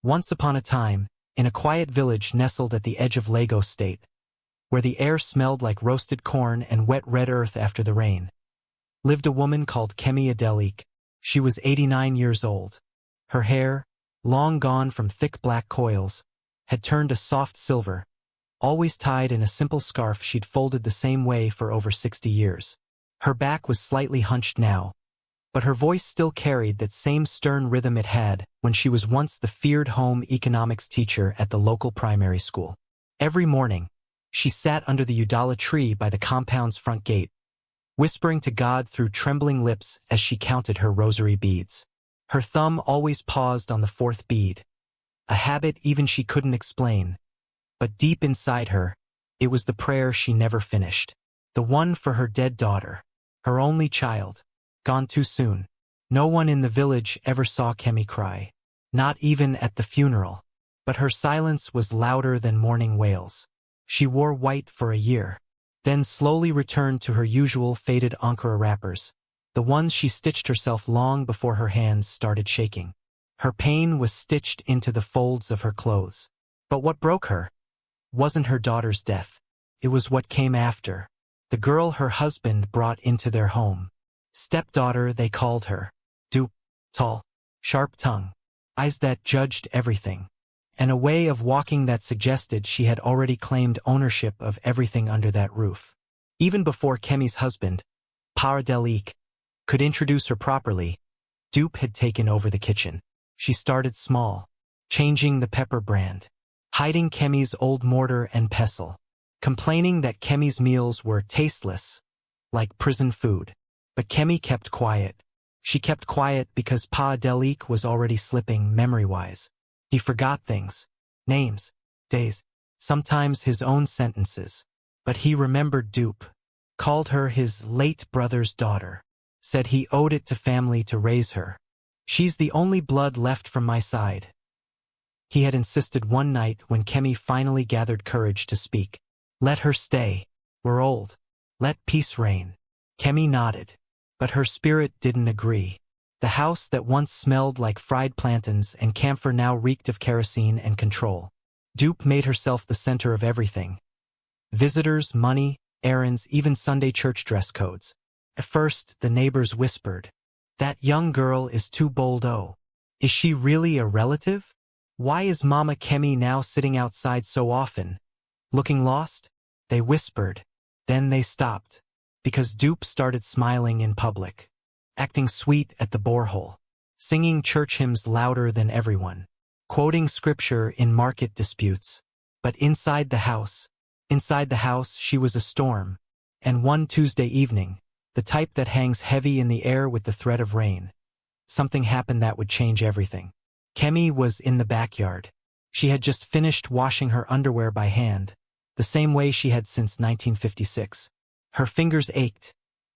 Once upon a time, in a quiet village nestled at the edge of Lagos State, where the air smelled like roasted corn and wet red earth after the rain, lived a woman called Kemi Adelik. She was 89 years old. Her hair, long gone from thick black coils, had turned a soft silver, always tied in a simple scarf she'd folded the same way for over 60 years. Her back was slightly hunched now, but her voice still carried that same stern rhythm it had when she was once the feared home economics teacher at the local primary school. Every morning, she sat under the Udala tree by the compound's front gate, whispering to God through trembling lips as she counted her rosary beads. Her thumb always paused on the fourth bead, a habit even she couldn't explain. But deep inside her, it was the prayer she never finished. The one for her dead daughter, her only child, gone too soon. No one in the village ever saw Kemi cry, not even at the funeral. But her silence was louder than mourning wails. She wore white for a year, then slowly returned to her usual faded Ankara wrappers, the ones she stitched herself long before her hands started shaking. Her pain was stitched into the folds of her clothes. But what broke her wasn't her daughter's death. It was what came after. The girl her husband brought into their home. Stepdaughter, they called her. Dupe, tall, sharp tongue, eyes that judged everything, and a way of walking that suggested she had already claimed ownership of everything under that roof. Even before Kemi's husband, Paradelik, could introduce her properly, Dupe had taken over the kitchen. She started small, changing the pepper brand, hiding Kemi's old mortar and pestle, complaining that Kemi's meals were tasteless, like prison food. But Kemi kept quiet. She kept quiet because Pa Delik was already slipping memory-wise. He forgot things, names, days, sometimes his own sentences. But he remembered Dupe, called her his late brother's daughter, said he owed it to family to raise her. She's the only blood left from my side, he had insisted one night when Kemi finally gathered courage to speak. Let her stay. We're old. Let peace reign. Kemi nodded, but her spirit didn't agree. The house that once smelled like fried plantains and camphor now reeked of kerosene and control. Dupe made herself the center of everything. Visitors, money, errands, even Sunday church dress codes. At first, the neighbors whispered, "That young girl is too bold. Oh, is she really a relative? Why is Mama Kemi now sitting outside so often? Looking lost?" They whispered. Then they stopped, because Dupe started smiling in public, acting sweet at the borehole, singing church hymns louder than everyone, quoting scripture in market disputes. But inside the house, she was a storm. And one Tuesday evening, the type that hangs heavy in the air with the threat of rain, something happened that would change everything. Kemi was in the backyard. She had just finished washing her underwear by hand, the same way she had since 1956. Her fingers ached,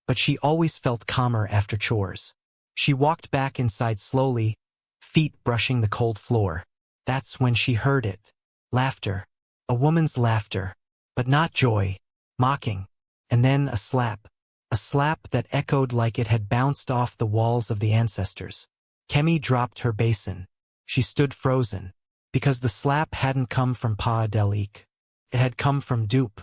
but she always felt calmer after chores. She walked back inside slowly, feet brushing the cold floor. That's when she heard it. Laughter. A woman's laughter. But not joy. Mocking. And then a slap. A slap that echoed like it had bounced off the walls of the ancestors. Kemi dropped her basin. She stood frozen, because the slap hadn't come from Pa Delik. It had come from Dupe,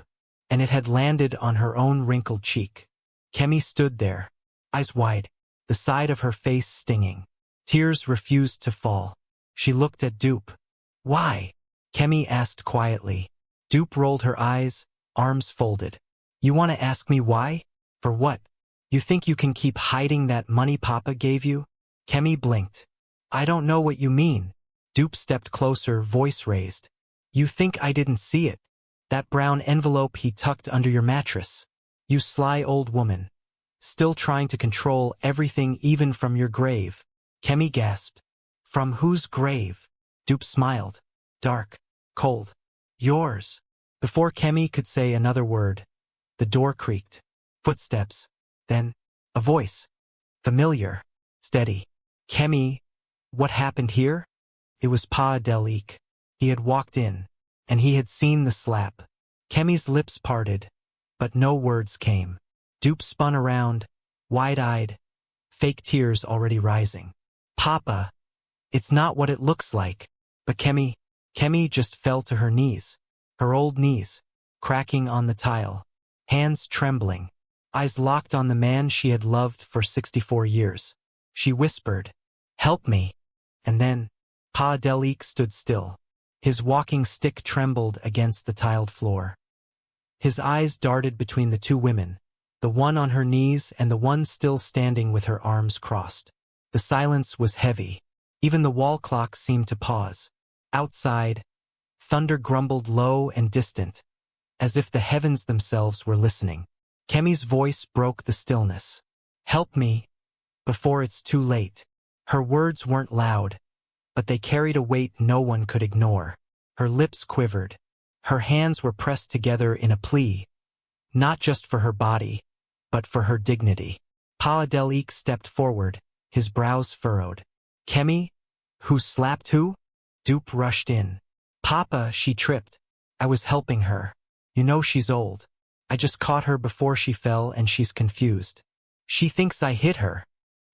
and it had landed on her own wrinkled cheek. Kemi stood there, eyes wide, the side of her face stinging. Tears refused to fall. She looked at Dupe. "Why?" Kemi asked quietly. Dupe rolled her eyes, arms folded. "You want to ask me why? For what? You think you can keep hiding that money Papa gave you?" Kemi blinked. "I don't know what you mean." Dupe stepped closer, voice raised. "You think I didn't see it? That brown envelope he tucked under your mattress. You sly old woman. Still trying to control everything even from your grave." Kemi gasped. "From whose grave?" Dupe smiled. Dark. Cold. "Yours." Before Kemi could say another word, the door creaked. Footsteps. Then, a voice. Familiar. Steady. "Kemi, what happened here?" It was Pa Delik. He had walked in, and he had seen the slap. Kemi's lips parted, but no words came. Dupe spun around, wide-eyed, fake tears already rising. "Papa, it's not what it looks like." But Kemi just fell to her knees, her old knees, cracking on the tile, hands trembling, eyes locked on the man she had loved for 64 years. She whispered, "Help me." And then, Pa Delik stood still. His walking stick trembled against the tiled floor. His eyes darted between the two women, the one on her knees and the one still standing with her arms crossed. The silence was heavy. Even the wall clock seemed to pause. Outside, thunder grumbled low and distant, as if the heavens themselves were listening. Kemi's voice broke the stillness. "Help me, before it's too late." Her words weren't loud, but they carried a weight no one could ignore. Her lips quivered. Her hands were pressed together in a plea, not just for her body, but for her dignity. Pa Delik stepped forward, his brows furrowed. "Kemi? Who slapped who?" Dupe rushed in. "Papa," she tripped. "I was helping her. You know she's old. I just caught her before she fell and she's confused. She thinks I hit her."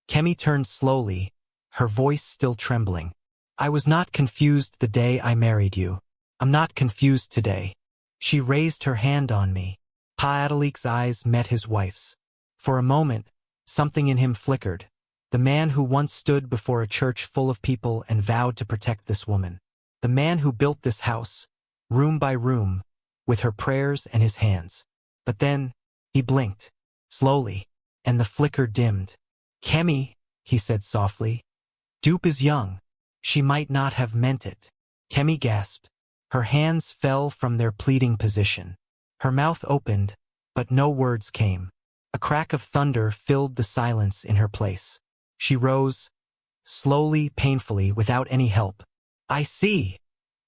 Kemi turned slowly, her voice still trembling. "I was not confused the day I married you. I'm not confused today." She raised her hand on me. Pa Delik's eyes met his wife's. For a moment, something in him flickered. The man who once stood before a church full of people and vowed to protect this woman. The man who built this house, room by room, with her prayers and his hands. But then, he blinked, slowly, and the flicker dimmed. "Kemi," he said softly. "Dupe is young. She might not have meant it." Kemi gasped. Her hands fell from their pleading position. Her mouth opened, but no words came. A crack of thunder filled the silence in her place. She rose, slowly, painfully, without any help. "I see,"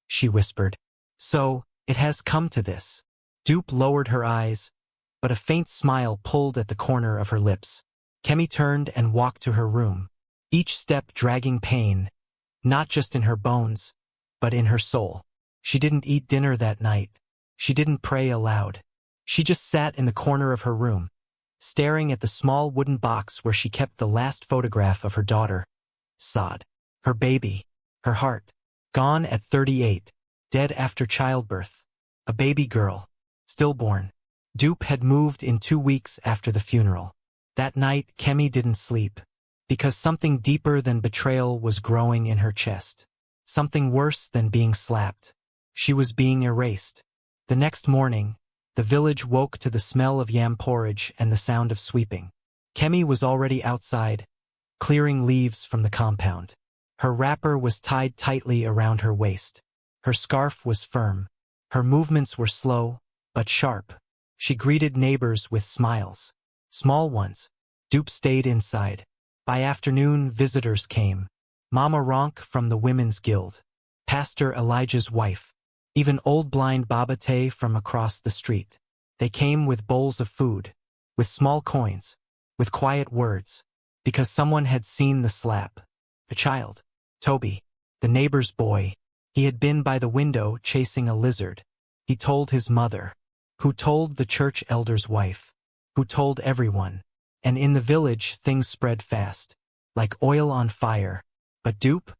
she whispered. "So, it has come to this." Dupe lowered her eyes, but a faint smile pulled at the corner of her lips. Kemi turned and walked to her room, each step dragging pain, not just in her bones, but in her soul. She didn't eat dinner that night. She didn't pray aloud. She just sat in the corner of her room, staring at the small wooden box where she kept the last photograph of her daughter, Saad. Her baby, her heart, gone at 38, dead after childbirth. A baby girl, stillborn. Dupe had moved in 2 weeks after the funeral. That night, Kemi didn't sleep, because something deeper than betrayal was growing in her chest. Something worse than being slapped. She was being erased. The next morning, the village woke to the smell of yam porridge and the sound of sweeping. Kemi was already outside, clearing leaves from the compound. Her wrapper was tied tightly around her waist. Her scarf was firm. Her movements were slow, but sharp. She greeted neighbors with smiles. Small ones. Dupe stayed inside. By afternoon, visitors came. Mama Ronk from the Women's Guild. Pastor Elijah's wife. Even old blind Babate from across the street. They came with bowls of food, with small coins, with quiet words, because someone had seen the slap. A child. Toby, the neighbor's boy. He had been by the window chasing a lizard. He told his mother, who told the church elder's wife, who told everyone. And in the village things spread fast, like oil on fire. But Dupe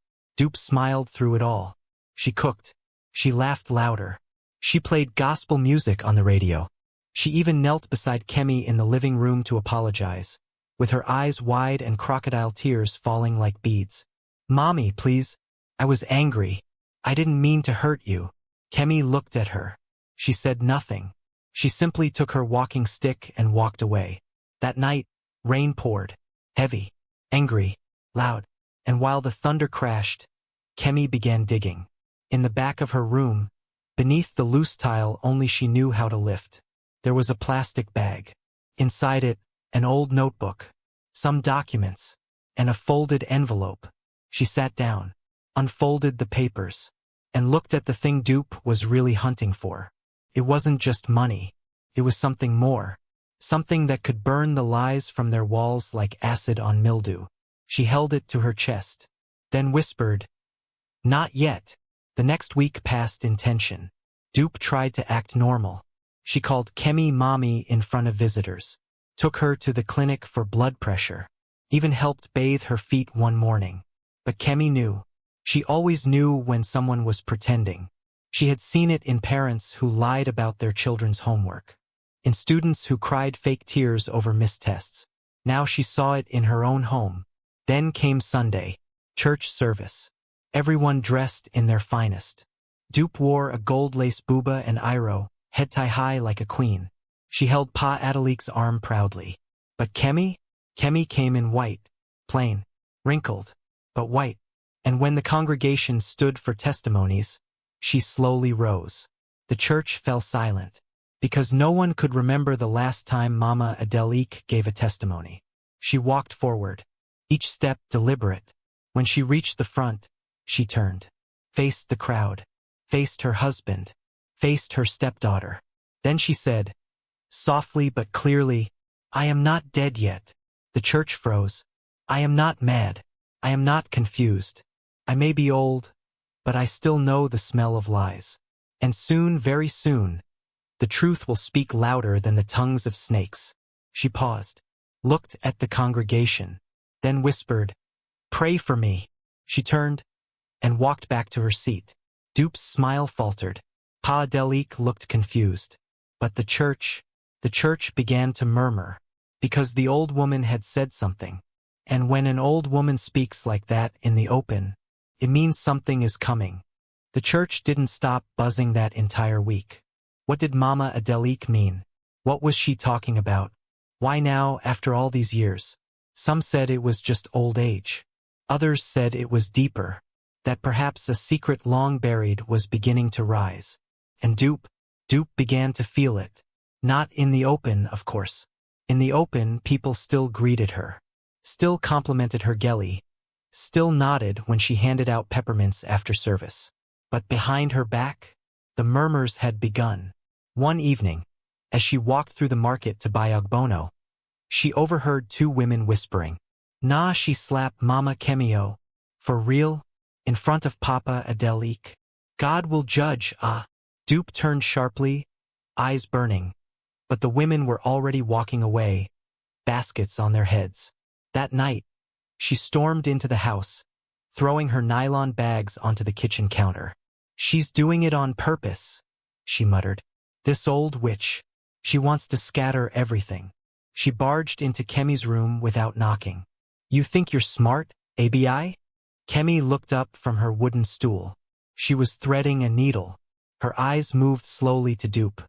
smiled through it all. She cooked. She laughed louder. She played gospel music on the radio. She even knelt beside Kemi in the living room to apologize, with her eyes wide and crocodile tears falling like beads. "Mommy, please. I was angry. I didn't mean to hurt you." Kemi looked at her. She said nothing. She simply took her walking stick and walked away. That night, rain poured. Heavy, angry, loud. And while the thunder crashed, Kemi began digging. In the back of her room, beneath the loose tile only she knew how to lift, there was a plastic bag. Inside it, an old notebook, some documents, and a folded envelope. She sat down, unfolded the papers, and looked at the thing Dupe was really hunting for. It wasn't just money. It was something more. Something that could burn the lies from their walls like acid on mildew. She held it to her chest, then whispered, "Not yet." The next week passed in tension. Dupe tried to act normal. She called Kemi mommy in front of visitors, took her to the clinic for blood pressure, even helped bathe her feet one morning. But Kemi knew. She always knew when someone was pretending. She had seen it in parents who lied about their children's homework, in students who cried fake tears over missed tests. Now she saw it in her own home. Then came Sunday, church service. Everyone dressed in their finest. Dupe wore a gold lace buba and iro, head tie high like a queen. She held Pa Adelik's arm proudly. But Kemi came in white, plain, wrinkled, but white. And when the congregation stood for testimonies, she slowly rose. The church fell silent, because no one could remember the last time Mama Adelik gave a testimony. She walked forward, each step deliberate. When she reached the front, she turned, faced the crowd, faced her husband, faced her stepdaughter. Then she said, softly but clearly, "I am not dead yet." The church froze. "I am not mad. I am not confused. I may be old, but I still know the smell of lies. And soon, very soon, the truth will speak louder than the tongues of snakes." She paused, looked at the congregation, then whispered, "Pray for me." She turned and walked back to her seat. Dupe's smile faltered. Pa Adelik looked confused. But the church began to murmur, because the old woman had said something. And when an old woman speaks like that in the open, it means something is coming. The church didn't stop buzzing that entire week. What did Mama Adelik mean? What was she talking about? Why now, after all these years? Some said it was just old age. Others said it was deeper, that perhaps a secret long buried was beginning to rise. And Dupe began to feel it. Not in the open, of course. In the open, people still greeted her, still complimented her geli, still nodded when she handed out peppermints after service. But behind her back, the murmurs had begun. One evening, as she walked through the market to buy ogbono, she overheard two women whispering, "Nah, she slapped Mama Kemio. For real? In front of Papa Adelik? God will judge, ah." Dupe turned sharply, eyes burning. But the women were already walking away, baskets on their heads. That night, she stormed into the house, throwing her nylon bags onto the kitchen counter. "She's doing it on purpose," she muttered. "This old witch. She wants to scatter everything." She barged into Kemi's room without knocking. "You think you're smart, ABI?" Kemi looked up from her wooden stool. She was threading a needle. Her eyes moved slowly to Dupe.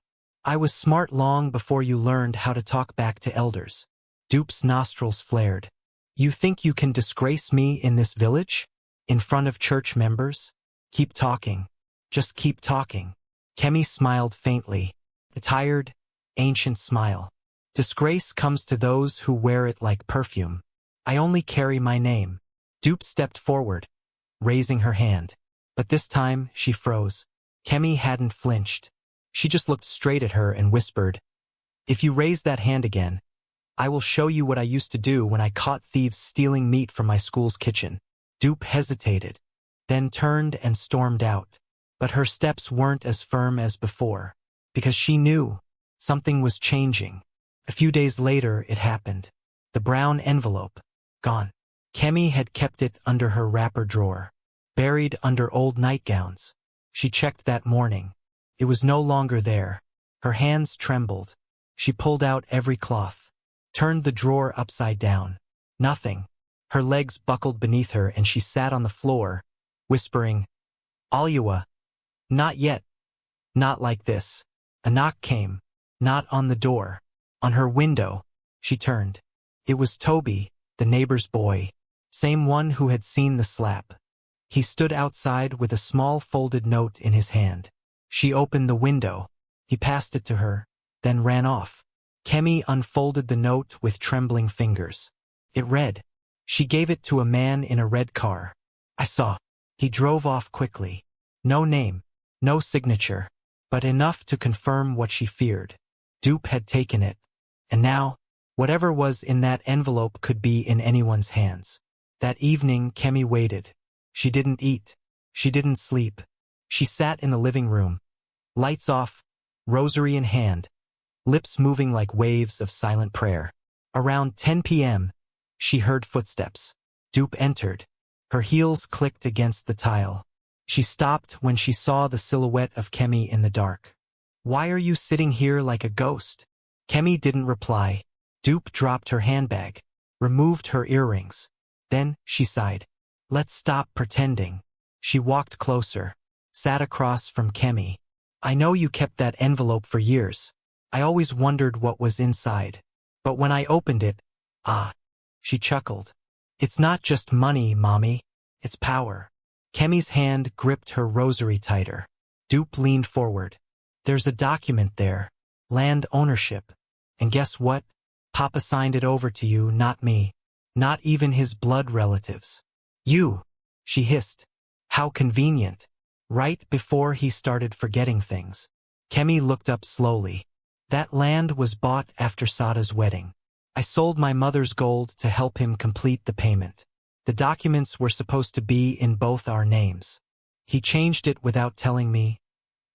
"I was smart long before you learned how to talk back to elders." Dupe's nostrils flared. "You think you can disgrace me in this village? In front of church members? Keep talking. Just keep talking." Kemi smiled faintly, a tired, ancient smile. "Disgrace comes to those who wear it like perfume. I only carry my name." Dupe stepped forward, raising her hand. But this time, she froze. Kemi hadn't flinched. She just looked straight at her and whispered, "If you raise that hand again, I will show you what I used to do when I caught thieves stealing meat from my school's kitchen." Dupe hesitated, then turned and stormed out. But her steps weren't as firm as before, because she knew something was changing. A few days later, it happened. The brown envelope, gone. Kemi had kept it under her wrapper drawer, buried under old nightgowns. She checked that morning. It was no longer there. Her hands trembled. She pulled out every cloth, turned the drawer upside down. Nothing. Her legs buckled beneath her and she sat on the floor, whispering, "Aliwa. Not yet. Not like this." A knock came, not on the door, on her window. She turned. It was Toby, the neighbor's boy, same one who had seen the slap. He stood outside with a small folded note in his hand. She opened the window. He passed it to her, then ran off. Kemi unfolded the note with trembling fingers. It read, "She gave it to a man in a red car. I saw. He drove off quickly. No name, no signature, but enough to confirm what she feared. Dupe had taken it. And now, whatever was in that envelope could be in anyone's hands." That evening, Kemi waited. She didn't eat. She didn't sleep. She sat in the living room, lights off, rosary in hand, lips moving like waves of silent prayer. Around 10 p.m., she heard footsteps. Dupe entered, Her heels clicked against the tile. She stopped when she saw the silhouette of Kemi in the dark. "Why are you sitting here like a ghost?" Kemi didn't reply. Dupe dropped her handbag, removed her earrings. Then she sighed. "Let's stop pretending." She walked closer, sat across from Kemi. "I know you kept that envelope for years. I always wondered what was inside. But when I opened it, ah," she chuckled. "It's not just money, Mommy. It's power." Kemi's hand gripped her rosary tighter. Dupe leaned forward. "There's a document there. Land ownership. And guess what? Papa signed it over to you, not me. Not even his blood relatives." "You," she hissed. "How convenient." Right before he started forgetting things. Kemi looked up slowly. "That land was bought after Sada's wedding. I sold my mother's gold to help him complete the payment. The documents were supposed to be in both our names. He changed it without telling me.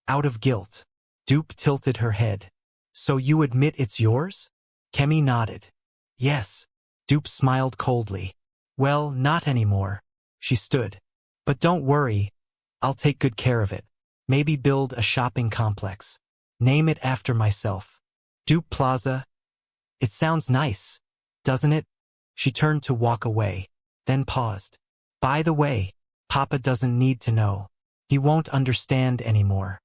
Out of guilt." Dupe tilted her head. "So you admit it's yours?" Kemi nodded. "Yes." Dupe smiled coldly. "Well, not anymore." She stood. "But don't worry. I'll take good care of it. Maybe build a shopping complex. Name it after myself. Dupe Plaza. It sounds nice, doesn't it?" She turned to walk away, then paused. "By the way, Papa doesn't need to know. He won't understand anymore.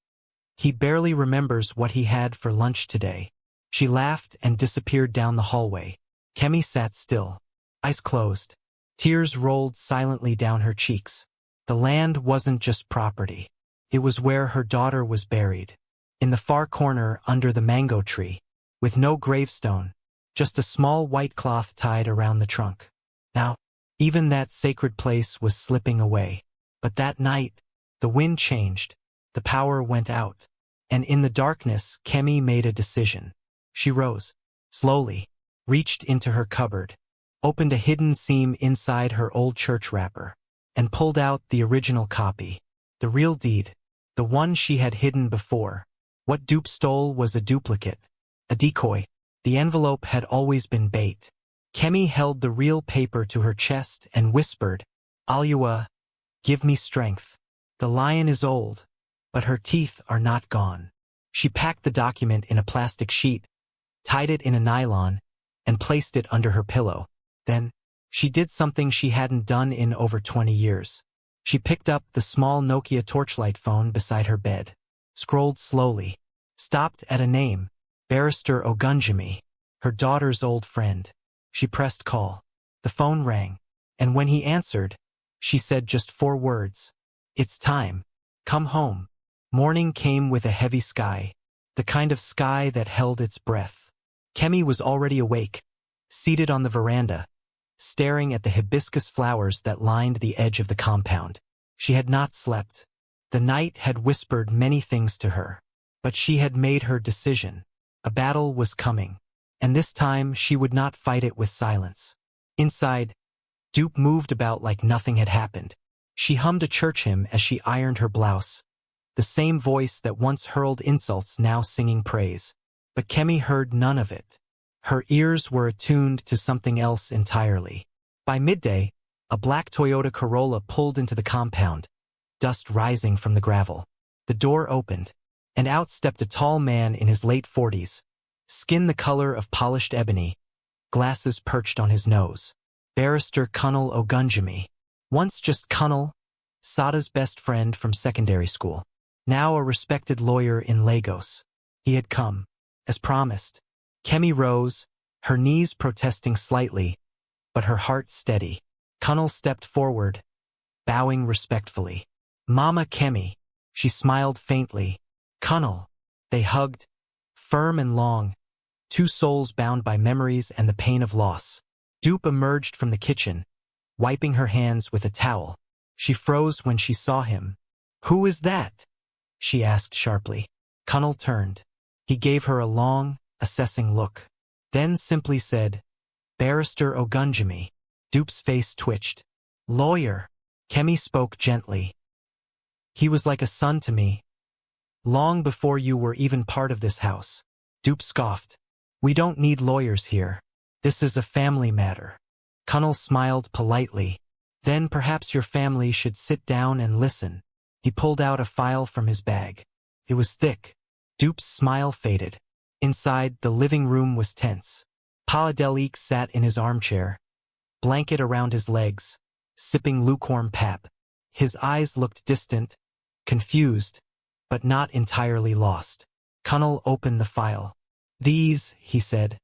He barely remembers what he had for lunch today." She laughed and disappeared down the hallway. Kemi sat still, eyes closed. Tears rolled silently down her cheeks. The land wasn't just property. It was where her daughter was buried. In the far corner under the mango tree, with no gravestone, just a small white cloth tied around the trunk. Now, even that sacred place was slipping away. But that night, the wind changed, the power went out, and in the darkness, Kemi made a decision. She rose, slowly, reached into her cupboard, opened a hidden seam inside her old church wrapper, and pulled out the original copy, the real deed, the one she had hidden before. What Dupe stole was a duplicate, a decoy. The envelope had always been bait. Kemi held the real paper to her chest and whispered, "Alua, give me strength. The lion is old, but her teeth are not gone." She packed the document in a plastic sheet, tied it in a nylon, and placed it under her pillow. Then, she did something she hadn't done in over 20 years. She picked up the small Nokia torchlight phone beside her bed, scrolled slowly, stopped at a name, Barrister Ogunjimi, her daughter's old friend. She pressed call. The phone rang, and when he answered, she said just 4 words. "It's time. Come home." Morning came with a heavy sky, the kind of sky that held its breath. Kemi was already awake, seated on the veranda, staring at the hibiscus flowers that lined the edge of the compound. She had not slept. The night had whispered many things to her, but she had made her decision. A battle was coming, and this time she would not fight it with silence. Inside, Dupe moved about like nothing had happened. She hummed a church hymn as she ironed her blouse, the same voice that once hurled insults now singing praise. But Kemi heard none of it. Her ears were attuned to something else entirely. By midday, a black Toyota Corolla pulled into the compound, dust rising from the gravel. The door opened, and out stepped a tall man in his late 40s, skin the color of polished ebony, glasses perched on his nose. Barrister Kunal Ogunjimi. Once just Kunal, Sada's best friend from secondary school. Now a respected lawyer in Lagos. He had come, as promised. Kemi rose, her knees protesting slightly, but her heart steady. Kunal stepped forward, bowing respectfully. "Mama Kemi." She smiled faintly. "Kunal." They hugged, firm and long, 2 souls bound by memories and the pain of loss. Dupe emerged from the kitchen, wiping her hands with a towel. She froze when she saw him. "Who is that?" she asked sharply. Kunal turned. He gave her a long, assessing look, then simply said, "Barrister Ogunjimi." Dupe's face twitched. "Lawyer." Kemi spoke gently. "He was like a son to me, long before you were even part of this house." Dupe scoffed. "We don't need lawyers here. This is a family matter." Kunal smiled politely. Then perhaps your family should sit down and listen. He pulled out a file from his bag. It was thick. Dupe's smile faded. Inside, the living room was tense. Pa Delik sat in his armchair, blanket around his legs, sipping lukewarm pap. His eyes looked distant, confused, but not entirely lost. Kunnel opened the file. These, he said,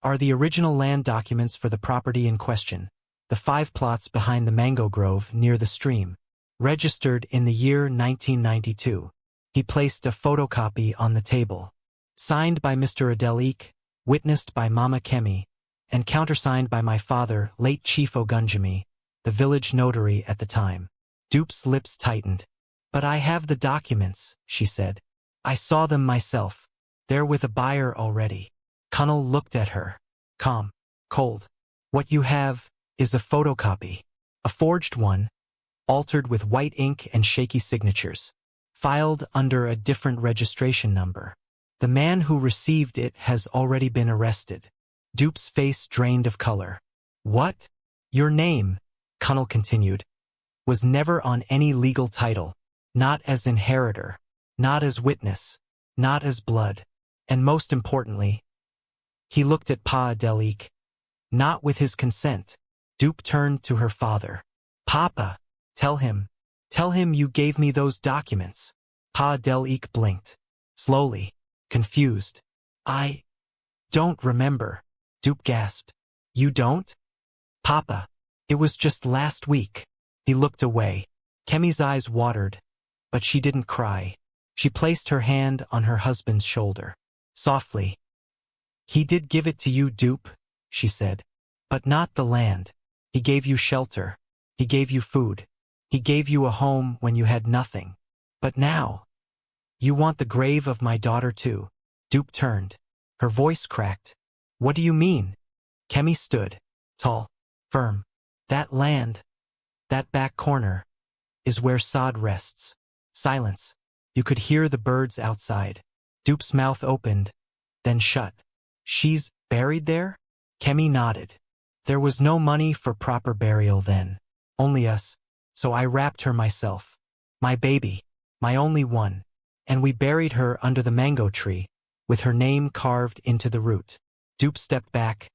are the original land documents for the property in question, the 5 plots behind the mango grove near the stream, registered in the year 1992. He placed a photocopy on the table. Signed by Mr. Adelik, witnessed by Mama Kemi, and countersigned by my father, late Chief Ogunjimi, the village notary at the time. Dupe's lips tightened. But I have the documents, she said. I saw them myself. They're with a buyer already. Kunnel looked at her. Calm. Cold. What you have is a photocopy. A forged one, altered with white ink and shaky signatures. Filed under a different registration number. The man who received it has already been arrested. Dupe's face drained of color. What? Your name, Kunnel continued, was never on any legal title. Not as inheritor. Not as witness. Not as blood. And most importantly, he looked at Pa Delik. Not with his consent. Dupe turned to her father. Papa, tell him you gave me those documents. Pa Delik blinked. Slowly. Confused. I don't remember. Dupe gasped. You don't? Papa, it was just last week. He looked away. Kemi's eyes watered, but she didn't cry. She placed her hand on her husband's shoulder. Softly. He did give it to you, Dupe, she said. But not the land. He gave you shelter. He gave you food. He gave you a home when you had nothing. But now, you want the grave of my daughter too. Dupe turned. Her voice cracked. What do you mean? Kemi stood, tall, firm. That land, that back corner, is where sod rests. Silence. You could hear the birds outside. Dupe's mouth opened, then shut. She's buried there? Kemi nodded. There was no money for proper burial then. Only us. So I wrapped her myself. My baby. My only one. And we buried her under the mango tree, with her name carved into the root. Dupe stepped back,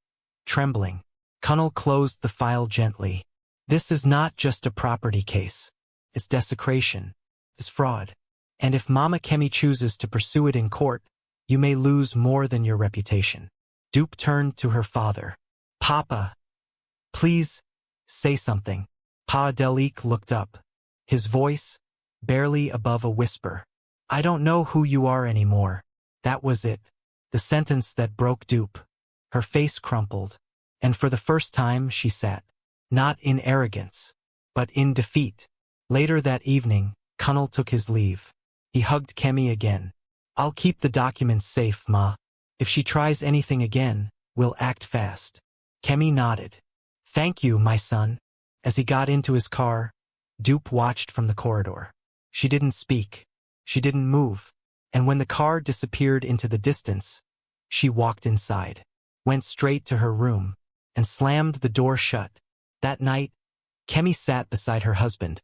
trembling. Kunnel closed the file gently. This is not just a property case. It's desecration. It's fraud. And if Mama Kemi chooses to pursue it in court, you may lose more than your reputation. Dupe turned to her father. Papa, please, say something. Pa Delik looked up. His voice, barely above a whisper. I don't know who you are anymore. That was it. The sentence that broke Dupe. Her face crumpled, and for the first time she sat. Not in arrogance, but in defeat. Later that evening, Kunnel took his leave. He hugged Kemi again. I'll keep the documents safe, Ma. If she tries anything again, we'll act fast. Kemi nodded. Thank you, my son. As he got into his car, Dupe watched from the corridor. She didn't speak. She didn't move. And when the car disappeared into the distance, she walked inside, went straight to her room, and slammed the door shut. That night, Kemi sat beside her husband,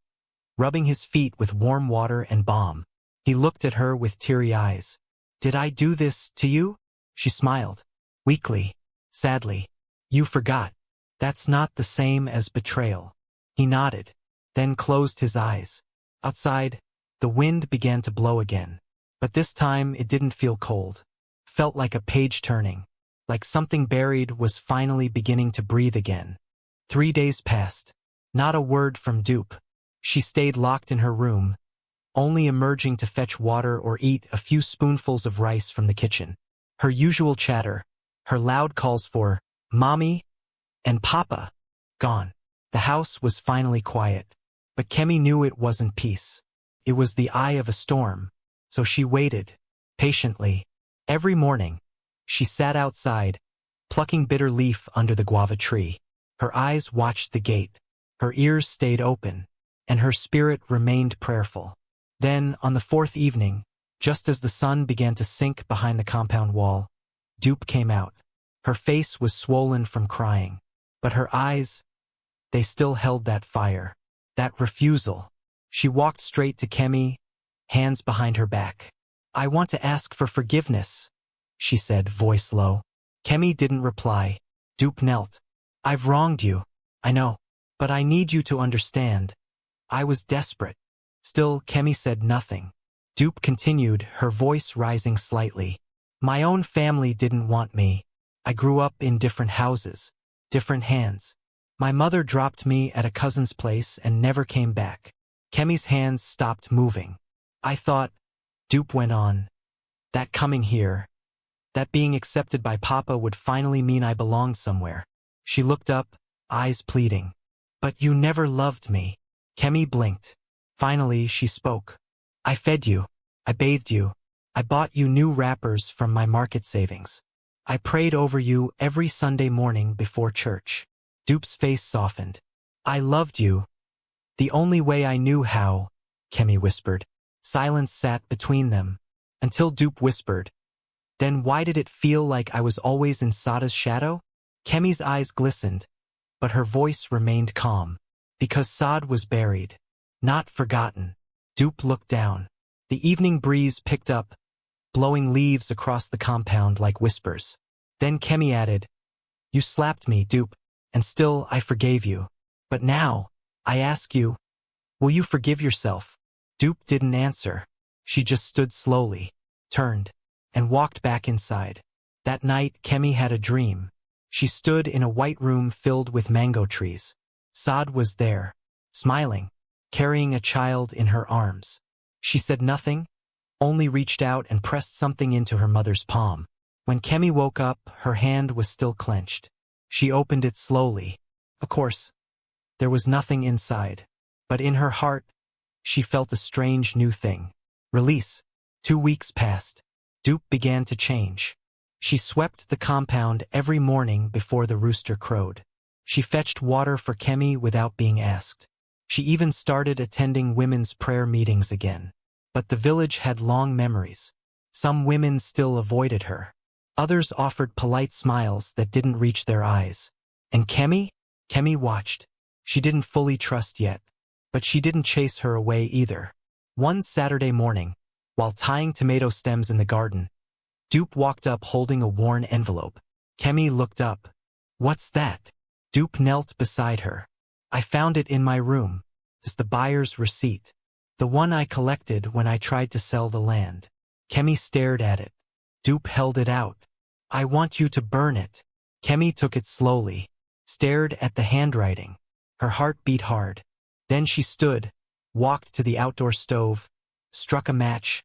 rubbing his feet with warm water and balm. He looked at her with teary eyes. Did I do this to you? She smiled, weakly, sadly. You forgot. That's not the same as betrayal. He nodded, then closed his eyes. Outside, the wind began to blow again. But this time it didn't feel cold. Felt like a page turning, like something buried was finally beginning to breathe again. 3 days passed. Not a word from Dupe. She stayed locked in her room, only emerging to fetch water or eat a few spoonfuls of rice from the kitchen. Her usual chatter, her loud calls for Mommy and Papa, gone. The house was finally quiet, but Kemi knew it wasn't peace. It was the eye of a storm, so she waited, patiently. Every morning, she sat outside, plucking bitter leaf under the guava tree. Her eyes watched the gate, her ears stayed open, and her spirit remained prayerful. Then, on the 4th evening, just as the sun began to sink behind the compound wall, Dupe came out. Her face was swollen from crying, but her eyes, They still held that fire. That refusal. She walked straight to Kemi, hands behind her back. "I want to ask for forgiveness," she said, voice low. Kemi didn't reply. Dupe knelt. "I've wronged you. I know. But I need you to understand. I was desperate." Still, Kemi said nothing. Dupe continued, her voice rising slightly. "My own family didn't want me. I grew up in different houses, different hands. My mother dropped me at a cousin's place and never came back." Kemi's hands stopped moving. "I thought," Dupe went on, "that coming here, that being accepted by Papa would finally mean I belonged somewhere." She looked up, eyes pleading. "But you never loved me." Kemi blinked. Finally, she spoke. "I fed you. I bathed you. I bought you new wrappers from my market savings. I prayed over you every Sunday morning before church." Dupe's face softened. "I loved you. The only way I knew how," Kemi whispered. Silence sat between them, until Dupe whispered, "Then why did it feel like I was always in Sada's shadow?" Kemi's eyes glistened, but her voice remained calm. "Because Sad was buried, not forgotten." Dupe looked down. The evening breeze picked up, blowing leaves across the compound like whispers. Then Kemi added, "You slapped me, Dupe, and still I forgave you. But now, I ask you, will you forgive yourself?" Dupe didn't answer. She just stood slowly, turned, and walked back inside. That night, Kemi had a dream. She stood in a white room filled with mango trees. Sad was there, smiling, carrying a child in her arms. She said nothing, only reached out and pressed something into her mother's palm. When Kemi woke up, her hand was still clenched. She opened it slowly. Of course, there was nothing inside. But in her heart, she felt a strange new thing. Release. 2 weeks passed. Dupe began to change. She swept the compound every morning before the rooster crowed. She fetched water for Kemi without being asked. She even started attending women's prayer meetings again. But the village had long memories. Some women still avoided her. Others offered polite smiles that didn't reach their eyes. And Kemi? Kemi watched. She didn't fully trust yet. But she didn't chase her away either. One Saturday morning, while tying tomato stems in the garden, Dupe walked up holding a worn envelope. Kemi looked up. "What's that?" Dupe knelt beside her. "I found it in my room. It's the buyer's receipt. The one I collected when I tried to sell the land." Kemi stared at it. Dupe held it out. "I want you to burn it." Kemi took it slowly, stared at the handwriting. Her heart beat hard. Then she stood, walked to the outdoor stove, struck a match,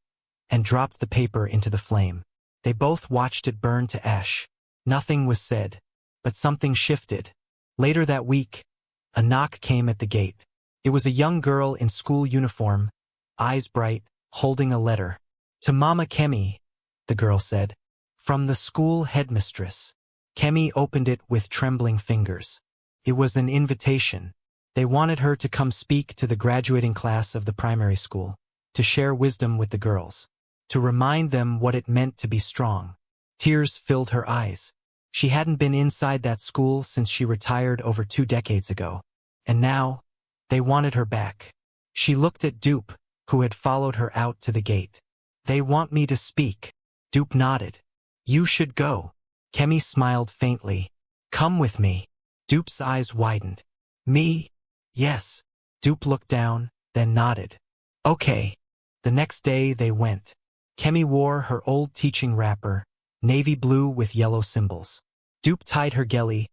and dropped the paper into the flame. They both watched it burn to ash. Nothing was said, but something shifted. Later that week, a knock came at the gate. It was a young girl in school uniform, eyes bright, holding a letter. "To Mama Kemi," the girl said. "From the school headmistress." Kemi opened it with trembling fingers. It was an invitation. They wanted her to come speak to the graduating class of the primary school, to share wisdom with the girls, to remind them what it meant to be strong. Tears filled her eyes. She hadn't been inside that school since she retired over 2 decades ago. And now, they wanted her back. She looked at Dupe, who had followed her out to the gate. "They want me to speak." Dupe nodded. "You should go." Kemi smiled faintly. "Come with me." Dupe's eyes widened. "Me? Yes." Dupe looked down, then nodded. "Okay." The next day they went. Kemi wore her old teaching wrapper, navy blue with yellow symbols. Dupe tied her gelly,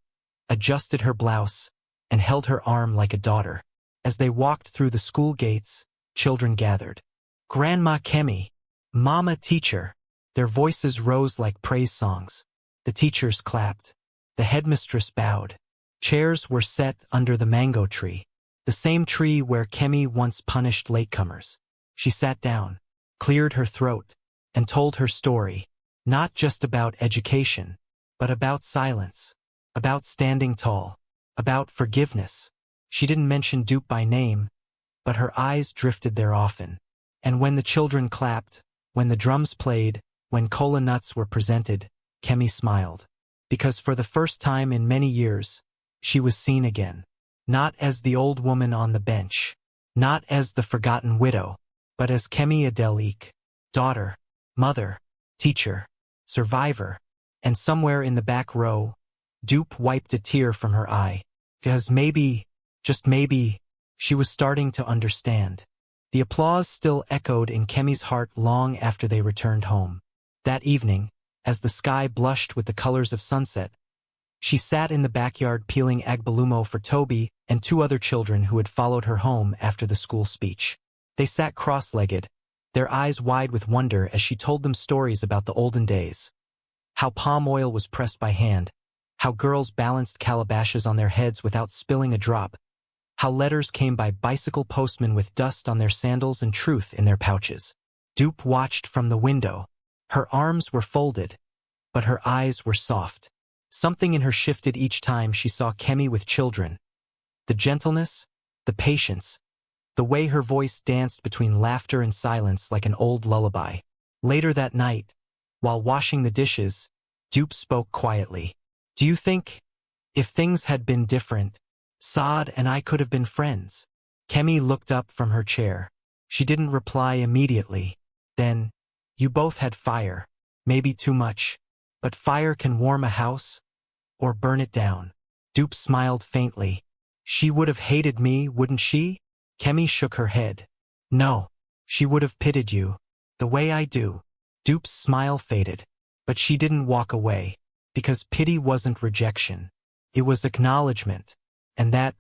adjusted her blouse, and held her arm like a daughter. As they walked through the school gates, children gathered. "Grandma Kemi, Mama Teacher." Their voices rose like praise songs. The teachers clapped. The headmistress bowed. Chairs were set under the mango tree, the same tree where Kemi once punished latecomers. She sat down, cleared her throat, and told her story, not just about education, but about silence, about standing tall, about forgiveness. She didn't mention Dupe by name, but her eyes drifted there often. And when the children clapped, when the drums played, when cola nuts were presented, Kemi smiled. Because for the first time in many years, she was seen again. Not as the old woman on the bench. Not as the forgotten widow, but as Kemi Adelique, daughter, mother, teacher, survivor, and somewhere in the back row, Dupe wiped a tear from her eye, because maybe, just maybe, she was starting to understand. The applause still echoed in Kemi's heart long after they returned home. That evening, as the sky blushed with the colors of sunset, she sat in the backyard peeling agbalumo for Toby and two other children who had followed her home after the school speech. They sat cross-legged, their eyes wide with wonder as she told them stories about the olden days. How palm oil was pressed by hand, how girls balanced calabashes on their heads without spilling a drop, how letters came by bicycle postmen with dust on their sandals and truth in their pouches. Dupe watched from the window. Her arms were folded, but her eyes were soft. Something in her shifted each time she saw Kemi with children. The gentleness, the patience, the way her voice danced between laughter and silence like an old lullaby. Later that night, while washing the dishes, Dupe spoke quietly. "Do you think, if things had been different, Saad and I could have been friends?" Kemi looked up from her chair. She didn't reply immediately. Then, "You both had fire, maybe too much. But fire can warm a house, or burn it down." Dupe smiled faintly. "She would have hated me, wouldn't she?" Kemi shook her head. "No, she would have pitied you, the way I do." Dupe's smile faded, but she didn't walk away, because pity wasn't rejection. It was acknowledgement, and that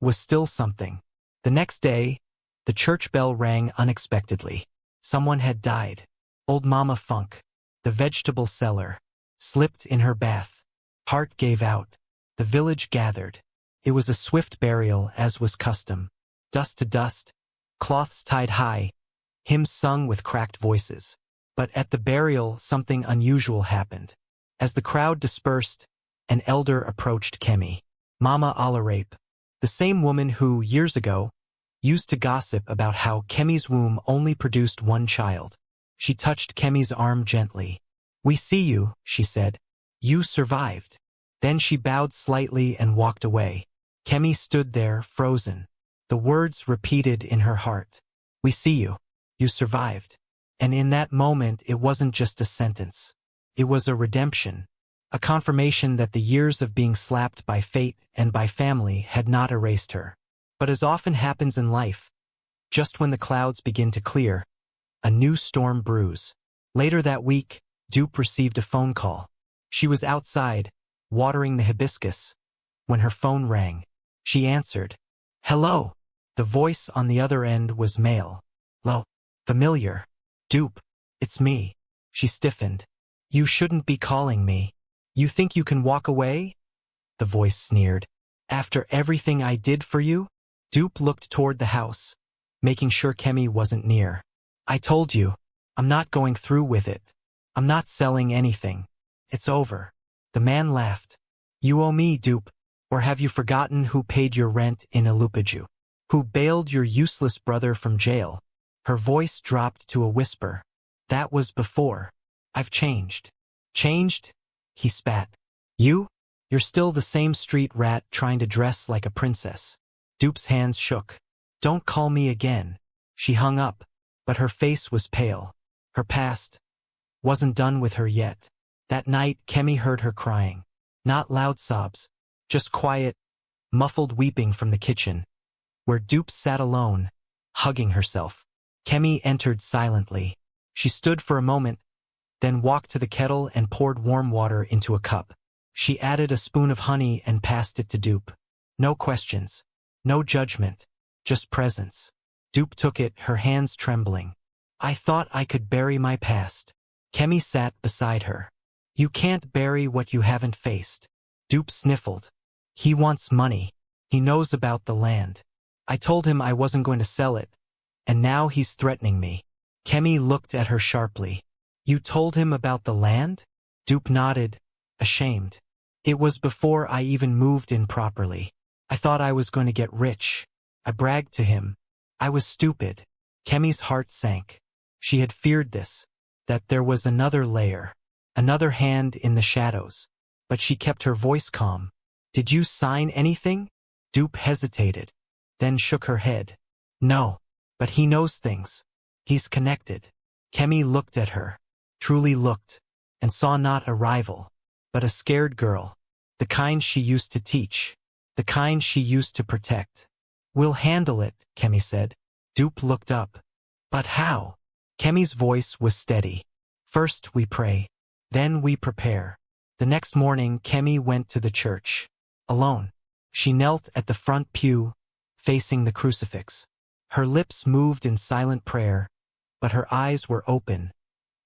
was still something. The next day, the church bell rang unexpectedly. Someone had died. Old Mama Funk, the vegetable seller, slipped in her bath. Heart gave out. The village gathered. It was a swift burial, as was custom. Dust to dust, cloths tied high, hymns sung with cracked voices. But at the burial, something unusual happened. As the crowd dispersed, an elder approached Kemi. Mama Alarape, the same woman who, years ago, used to gossip about how Kemi's womb only produced one child. She touched Kemi's arm gently. "We see you," she said. "You survived." Then she bowed slightly and walked away. Kemi stood there, frozen. The words repeated in her heart. "We see you. You survived." And in that moment, it wasn't just a sentence. It was a redemption, a confirmation that the years of being slapped by fate and by family had not erased her. But as often happens in life, just when the clouds begin to clear, a new storm brews. Later that week, Dupe received a phone call. She was outside, watering the hibiscus, when her phone rang. She answered. "Hello." The voice on the other end was male. Low, familiar. "Dupe, it's me." She stiffened. "You shouldn't be calling me. You think you can walk away?" The voice sneered. "After everything I did for you?" Dupe looked toward the house, making sure Kemi wasn't near. "I told you, I'm not going through with it. I'm not selling anything. It's over." The man laughed. "You owe me, Dupe. Or have you forgotten who paid your rent in Ilupaju? Who bailed your useless brother from jail?" Her voice dropped to a whisper. "That was before. I've changed." "Changed?" He spat. "You? You're still the same street rat trying to dress like a princess." Dupe's hands shook. "Don't call me again." She hung up, but her face was pale. Her past wasn't done with her yet. That night, Kemi heard her crying. Not loud sobs, just quiet, muffled weeping from the kitchen, where Dupe sat alone, hugging herself. Kemi entered silently. She stood for a moment, then walked to the kettle and poured warm water into a cup. She added a spoon of honey and passed it to Dupe. No questions, no judgment, just presence. Dupe took it, her hands trembling. "I thought I could bury my past." Kemi sat beside her. "You can't bury what you haven't faced." Dupe sniffled. "He wants money. He knows about the land. I told him I wasn't going to sell it, and now he's threatening me." Kemi looked at her sharply. "You told him about the land?" Dupe nodded, ashamed. "It was before I even moved in properly. I thought I was going to get rich. I bragged to him. I was stupid." Kemi's heart sank. She had feared this, that there was another layer, another hand in the shadows. But she kept her voice calm. "Did you sign anything?" Dupe hesitated, then shook her head. No, but he knows things. He's connected. Kemi looked at her, truly looked, and saw not a rival, but a scared girl, the kind she used to teach, the kind she used to protect. We'll handle it, Kemi said. Dupe looked up. But how? Kemi's voice was steady. First we pray, then we prepare. The next morning Kemi went to the church. Alone. She knelt at the front pew, facing the crucifix. Her lips moved in silent prayer, but her eyes were open,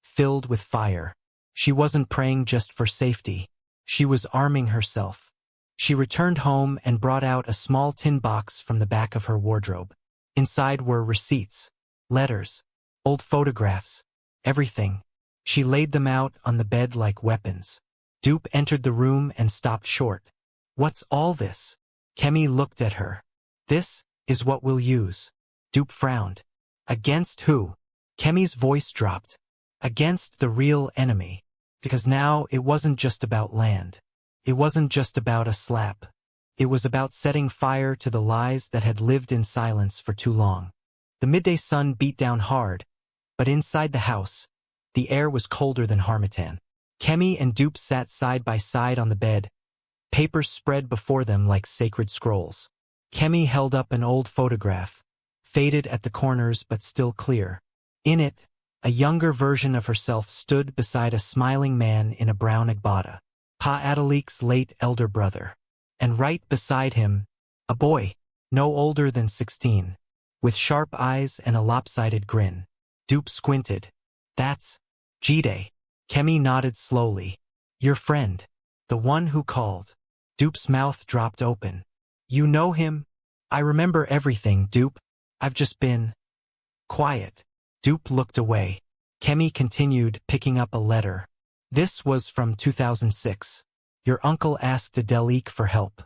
filled with fire. She wasn't praying just for safety. She was arming herself. She returned home and brought out a small tin box from the back of her wardrobe. Inside were receipts, letters, old photographs, everything. She laid them out on the bed like weapons. Dupe entered the room and stopped short. What's all this? Kemi looked at her. This is what we'll use. Dupe frowned. Against who? Kemi's voice dropped. Against the real enemy. Because now it wasn't just about land. It wasn't just about a slap. It was about setting fire to the lies that had lived in silence for too long. The midday sun beat down hard, but inside the house, the air was colder than harmattan. Kemi and Dupe sat side by side on the bed, papers spread before them like sacred scrolls. Kemi held up an old photograph, faded at the corners but still clear. In it, a younger version of herself stood beside a smiling man in a brown agbada, Pa Adelik's late elder brother. And right beside him, a boy, no older than 16, with sharp eyes and a lopsided grin. Dupe squinted. That's Jide. Kemi nodded slowly. Your friend. The one who called. Dupe's mouth dropped open. You know him? I remember everything, Dupe. I've just been quiet. Dupe looked away. Kemi continued, picking up a letter. This was from 2006. Your uncle asked Adelik for help.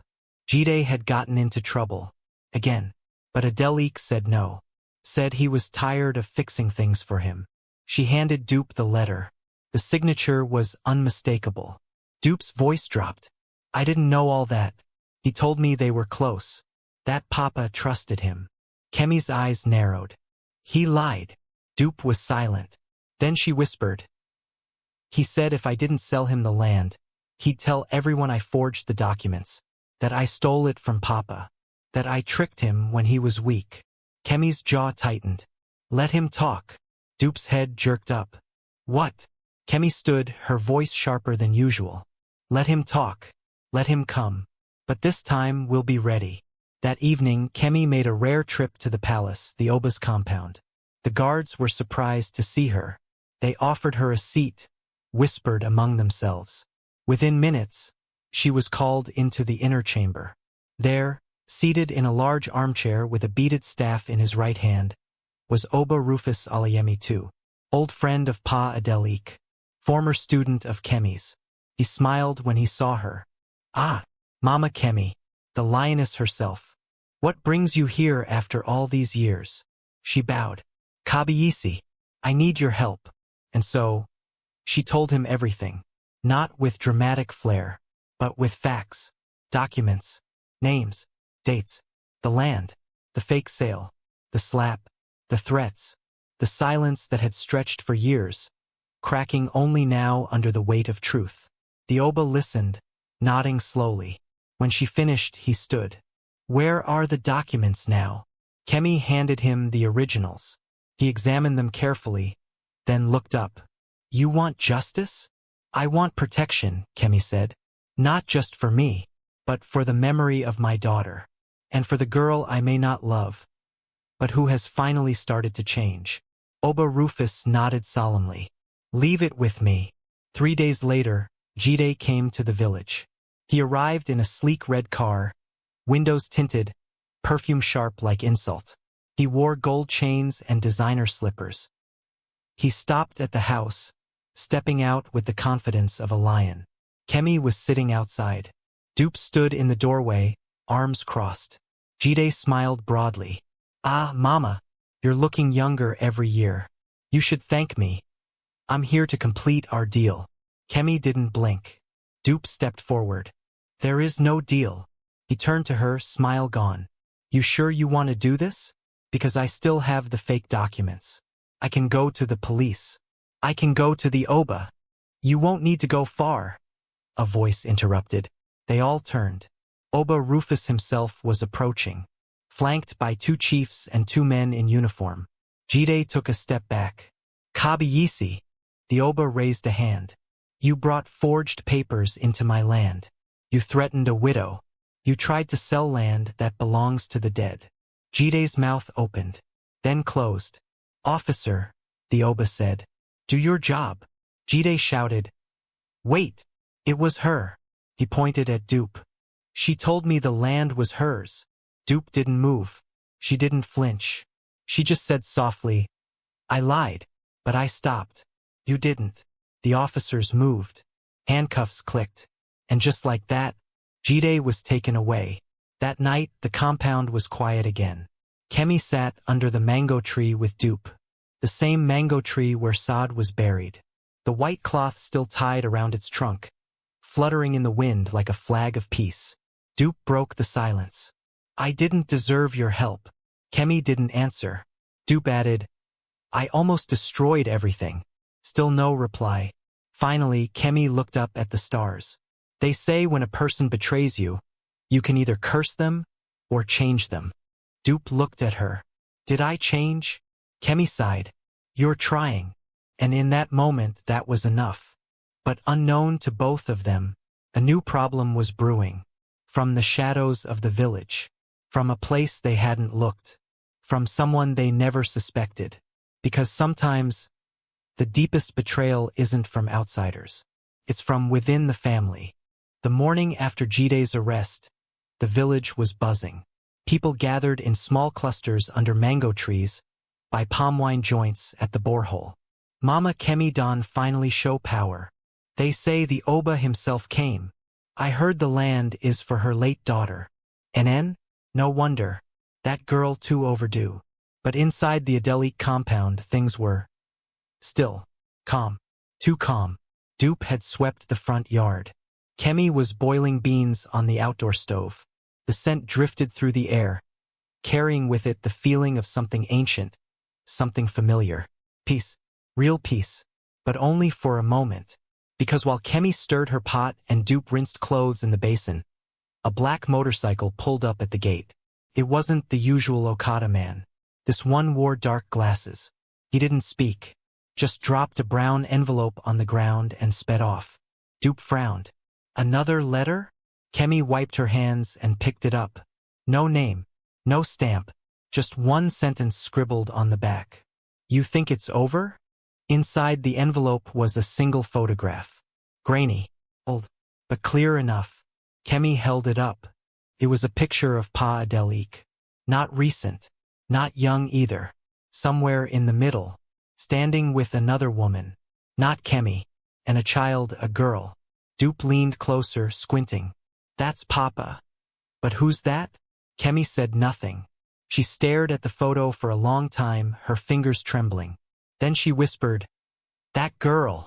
Jide had gotten into trouble. Again. But Adelik said no. Said he was tired of fixing things for him. She handed Dupe the letter. The signature was unmistakable. Dupe's voice dropped. I didn't know all that. He told me they were close. That Papa trusted him. Kemi's eyes narrowed. He lied. Dupe was silent. Then she whispered. He said if I didn't sell him the land, he'd tell everyone I forged the documents, that I stole it from Papa, that I tricked him when he was weak. Kemi's jaw tightened. Let him talk. Dupe's head jerked up. What? Kemi stood, her voice sharper than usual. Let him talk. Let him come. But this time we'll be ready. That evening, Kemi made a rare trip to the palace, the Oba's compound. The guards were surprised to see her. They offered her a seat, whispered among themselves. Within minutes, she was called into the inner chamber. There, seated in a large armchair with a beaded staff in his right hand, was Oba Rufus Alayemi II, old friend of Pa Adelik, former student of Kemi's. He smiled when he saw her. Ah, Mama Kemi, the lioness herself. What brings you here after all these years? She bowed. Kabiyesi, I need your help. And so, she told him everything. Not with dramatic flair, but with facts, documents, names, dates, the land, the fake sale, the slap, the threats, the silence that had stretched for years, cracking only now under the weight of truth. The Oba listened, nodding slowly. When she finished, he stood. Where are the documents now? Kemi handed him the originals. He examined them carefully, then looked up. You want justice? I want protection, Kemi said. Not just for me, but for the memory of my daughter, and for the girl I may not love, but who has finally started to change. Oba Rufus nodded solemnly. Leave it with me. 3 days later, Jide came to the village. He arrived in a sleek red car, windows tinted, perfume sharp like insult. He wore gold chains and designer slippers. He stopped at the house, stepping out with the confidence of a lion. Kemi was sitting outside. Dupe stood in the doorway, arms crossed. Jide smiled broadly. Ah, Mama, you're looking younger every year. You should thank me. I'm here to complete our deal. Kemi didn't blink. Dupe stepped forward. There is no deal. He turned to her, smile gone. You sure you want to do this? Because I still have the fake documents. I can go to the police. I can go to the Oba. You won't need to go far. A voice interrupted. They all turned. Oba Rufus himself was approaching, flanked by 2 chiefs and 2 men in uniform. Jide took a step back. Kabiyesi. The Oba raised a hand. You brought forged papers into my land. You threatened a widow. You tried to sell land that belongs to the dead. Jide's mouth opened, then closed. Officer, the Oba said. Do your job. Jide shouted. Wait, it was her. He pointed at Dupe. She told me the land was hers. Dupe didn't move. She didn't flinch. She just said softly, I lied, but I stopped. You didn't. The officers moved. Handcuffs clicked. And just like that, Jide was taken away. That night, the compound was quiet again. Kemi sat under the mango tree with Dupe. The same mango tree where Saad was buried. The white cloth still tied around its trunk, fluttering in the wind like a flag of peace. Dupe broke the silence. I didn't deserve your help. Kemi didn't answer. Dupe added, I almost destroyed everything. Still no reply. Finally, Kemi looked up at the stars. They say when a person betrays you, you can either curse them or change them. Dupe looked at her. Did I change? Kemi sighed. You're trying. And in that moment, that was enough. But unknown to both of them, a new problem was brewing. From the shadows of the village. From a place they hadn't looked. From someone they never suspected. Because sometimes, the deepest betrayal isn't from outsiders. It's from within the family. The morning after Jide's arrest, the village was buzzing. People gathered in small clusters under mango trees, by palm wine joints at the borehole. Mama Kemi Don finally show power. They say the Oba himself came. I heard the land is for her late daughter. And no wonder. That girl too overdue. But inside the Adelik compound, things were still. Calm. Too calm. Dupe had swept the front yard. Kemi was boiling beans on the outdoor stove. The scent drifted through the air, carrying with it the feeling of something ancient, something familiar. Peace. Real peace. But only for a moment. Because while Kemi stirred her pot and Dupe rinsed clothes in the basin, a black motorcycle pulled up at the gate. It wasn't the usual Okada man. This one wore dark glasses. He didn't speak, just dropped a brown envelope on the ground and sped off. Dupe frowned. Another letter? Kemi wiped her hands and picked it up. No name, no stamp, just one sentence scribbled on the back. You think it's over? Inside the envelope was a single photograph. Grainy, old, but clear enough. Kemi held it up. It was a picture of Pa Adelik. Not recent, not young either. Somewhere in the middle, standing with another woman. Not Kemi, and a child, a girl. Dupe leaned closer, squinting. That's Papa. But who's that? Kemi said nothing. She stared at the photo for a long time, her fingers trembling. Then she whispered, That girl.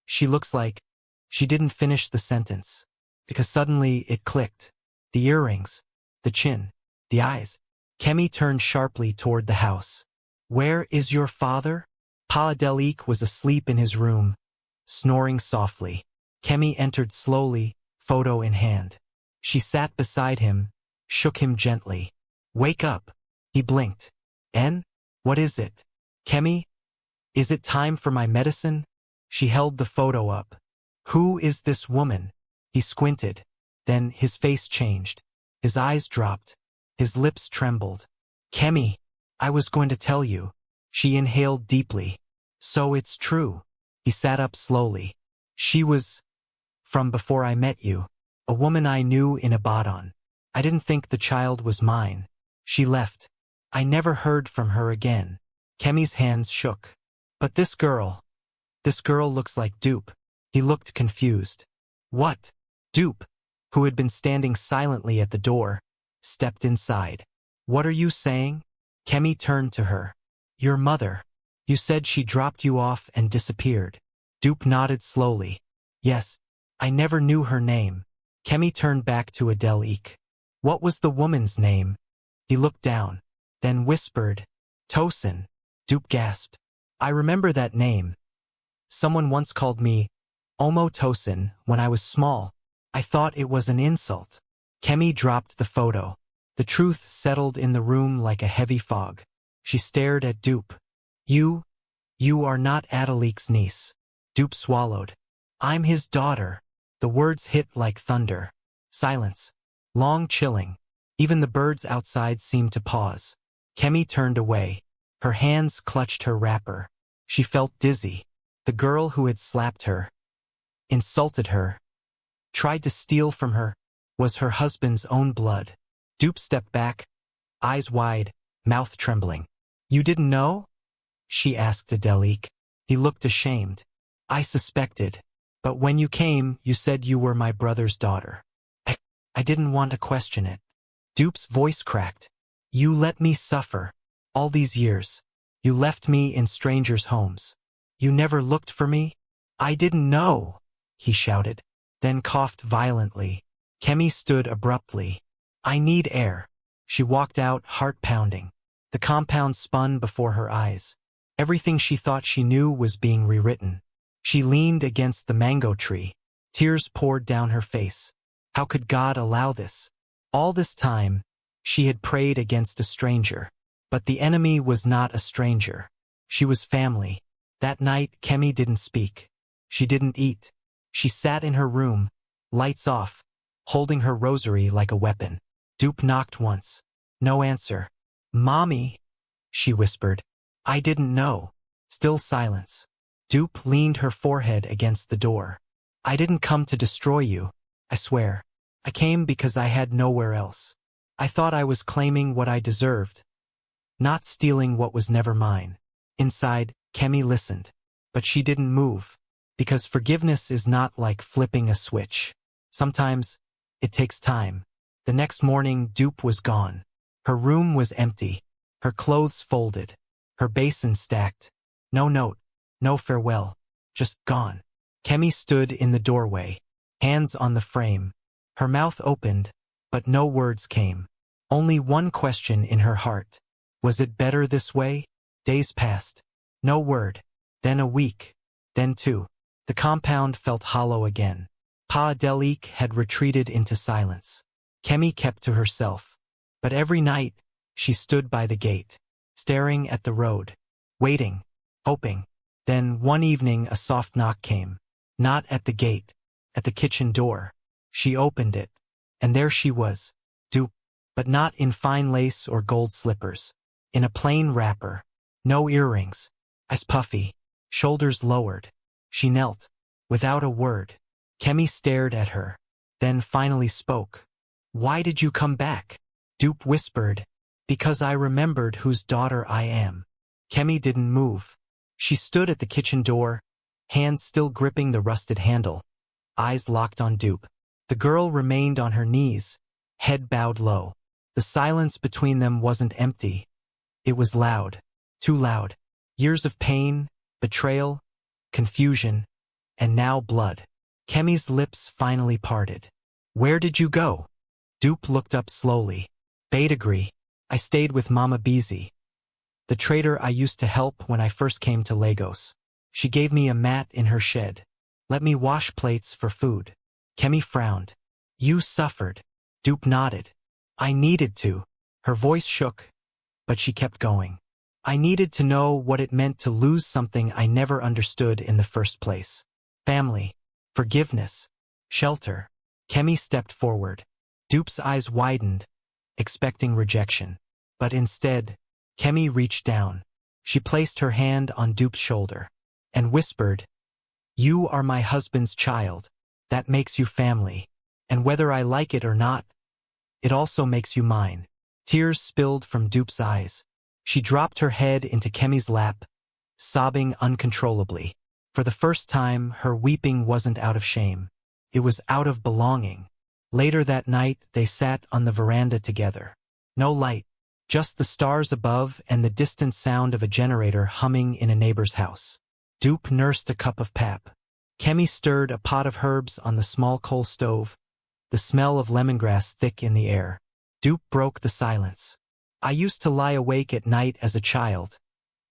She looks like. She didn't finish the sentence. Because suddenly it clicked. The earrings. The chin. The eyes. Kemi turned sharply toward the house. Where is your father? Pa Adelik was asleep in his room, snoring softly. Kemi entered slowly, photo in hand. She sat beside him, shook him gently. Wake up. He blinked. En? What is it? Kemi? Is it time for my medicine? She held the photo up. Who is this woman? He squinted. Then his face changed. His eyes dropped. His lips trembled. Kemi, I was going to tell you. She inhaled deeply. So it's true. He sat up slowly. She was from before I met you. A woman I knew in Ibadan. I didn't think the child was mine. She left. I never heard from her again. Kemi's hands shook. But this girl looks like Dupe. He looked confused. What? Dupe, who had been standing silently at the door, stepped inside. What are you saying? Kemi turned to her. Your mother. You said she dropped you off and disappeared. Dupe nodded slowly. Yes, I never knew her name. Kemi turned back to Adelik. What was the woman's name? He looked down, then whispered, Tosin. Dupe gasped. I remember that name. Someone once called me Omo Tosin when I was small. I thought it was an insult. Kemi dropped the photo. The truth settled in the room like a heavy fog. She stared at Dupe. You are not Adelik's niece. Dupe swallowed. I'm his daughter. The words hit like thunder. Silence. Long, chilling. Even the birds outside seemed to pause. Kemi turned away. Her hands clutched her wrapper. She felt dizzy. The girl who had slapped her, insulted her, tried to steal from her, was her husband's own blood. Dupe stepped back, eyes wide, mouth trembling. You didn't know? She asked Adelik. He looked ashamed. I suspected. But when you came, you said you were my brother's daughter. I didn't want to question it. Dupe's voice cracked. You let me suffer. All these years. You left me in strangers' homes. You never looked for me? I didn't know, he shouted, then coughed violently. Kemi stood abruptly. I need air. She walked out, heart pounding. The compound spun before her eyes. Everything she thought she knew was being rewritten. She leaned against the mango tree. Tears poured down her face. How could God allow this? All this time, she had prayed against a stranger. But the enemy was not a stranger. She was family. That night, Kemi didn't speak. She didn't eat. She sat in her room, lights off, holding her rosary like a weapon. Dupe knocked once. No answer. Mommy, she whispered. I didn't know. Still silence. Dupe leaned her forehead against the door. I didn't come to destroy you. I swear. I came because I had nowhere else. I thought I was claiming what I deserved, not stealing what was never mine. Inside, Kemi listened. But she didn't move. Because forgiveness is not like flipping a switch. Sometimes, it takes time. The next morning, Dupe was gone. Her room was empty. Her clothes folded. Her basin stacked. No note. No farewell. Just gone. Kemi stood in the doorway, hands on the frame. Her mouth opened, but no words came. Only one question in her heart. Was it better this way? Days passed. No word. Then a week. Then two. The compound felt hollow again. Pa Adelik had retreated into silence. Kemi kept to herself. But every night, she stood by the gate, staring at the road, waiting, hoping. Then one evening a soft knock came. Not at the gate, at the kitchen door. She opened it, and there she was, Dupe, but not in fine lace or gold slippers. In a plain wrapper, no earrings, eyes puffy, shoulders lowered. She knelt, without a word. Kemi stared at her, then finally spoke. Why did you come back? Dupe whispered, because I remembered whose daughter I am. Kemi didn't move. She stood at the kitchen door, hands still gripping the rusted handle, eyes locked on Dupe. The girl remained on her knees, head bowed low. The silence between them wasn't empty. It was loud, too loud. Years of pain, betrayal, confusion, and now blood. Kemi's lips finally parted. Where did you go? Dupe looked up slowly. Badagry. I stayed with Mama Beezy, the trader I used to help when I first came to Lagos. She gave me a mat in her shed. Let me wash plates for food. Kemi frowned. You suffered. Dupe nodded. I needed to. Her voice shook, but she kept going. I needed to know what it meant to lose something I never understood in the first place. Family, forgiveness, shelter. Kemi stepped forward. Dupe's eyes widened, expecting rejection. But instead, Kemi reached down. She placed her hand on Dupe's shoulder and whispered, You are my husband's child. That makes you family. And whether I like it or not, it also makes you mine. Tears spilled from Dupe's eyes. She dropped her head into Kemi's lap, sobbing uncontrollably. For the first time, her weeping wasn't out of shame. It was out of belonging. Later that night, they sat on the veranda together. No light, just the stars above and the distant sound of a generator humming in a neighbor's house. Dupe nursed a cup of pap. Kemi stirred a pot of herbs on the small coal stove, the smell of lemongrass thick in the air. Dupe broke the silence. I used to lie awake at night as a child,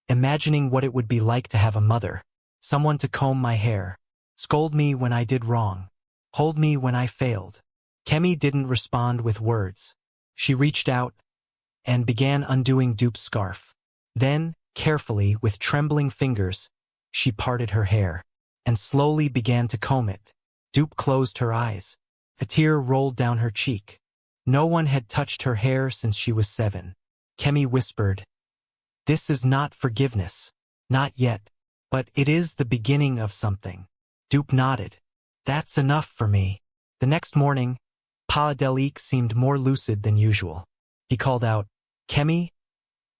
imagining what it would be like to have a mother, someone to comb my hair, scold me when I did wrong, hold me when I failed. Kemi didn't respond with words. She reached out and began undoing Dupe's scarf. Then, carefully, with trembling fingers, she parted her hair and slowly began to comb it. Dupe closed her eyes. A tear rolled down her cheek. No one had touched her hair since she was 7. Kemi whispered, "This is not forgiveness. Not yet. But it is the beginning of something." Dupe nodded. "That's enough for me." The next morning, Pa Delik seemed more lucid than usual. He called out, "Kemi,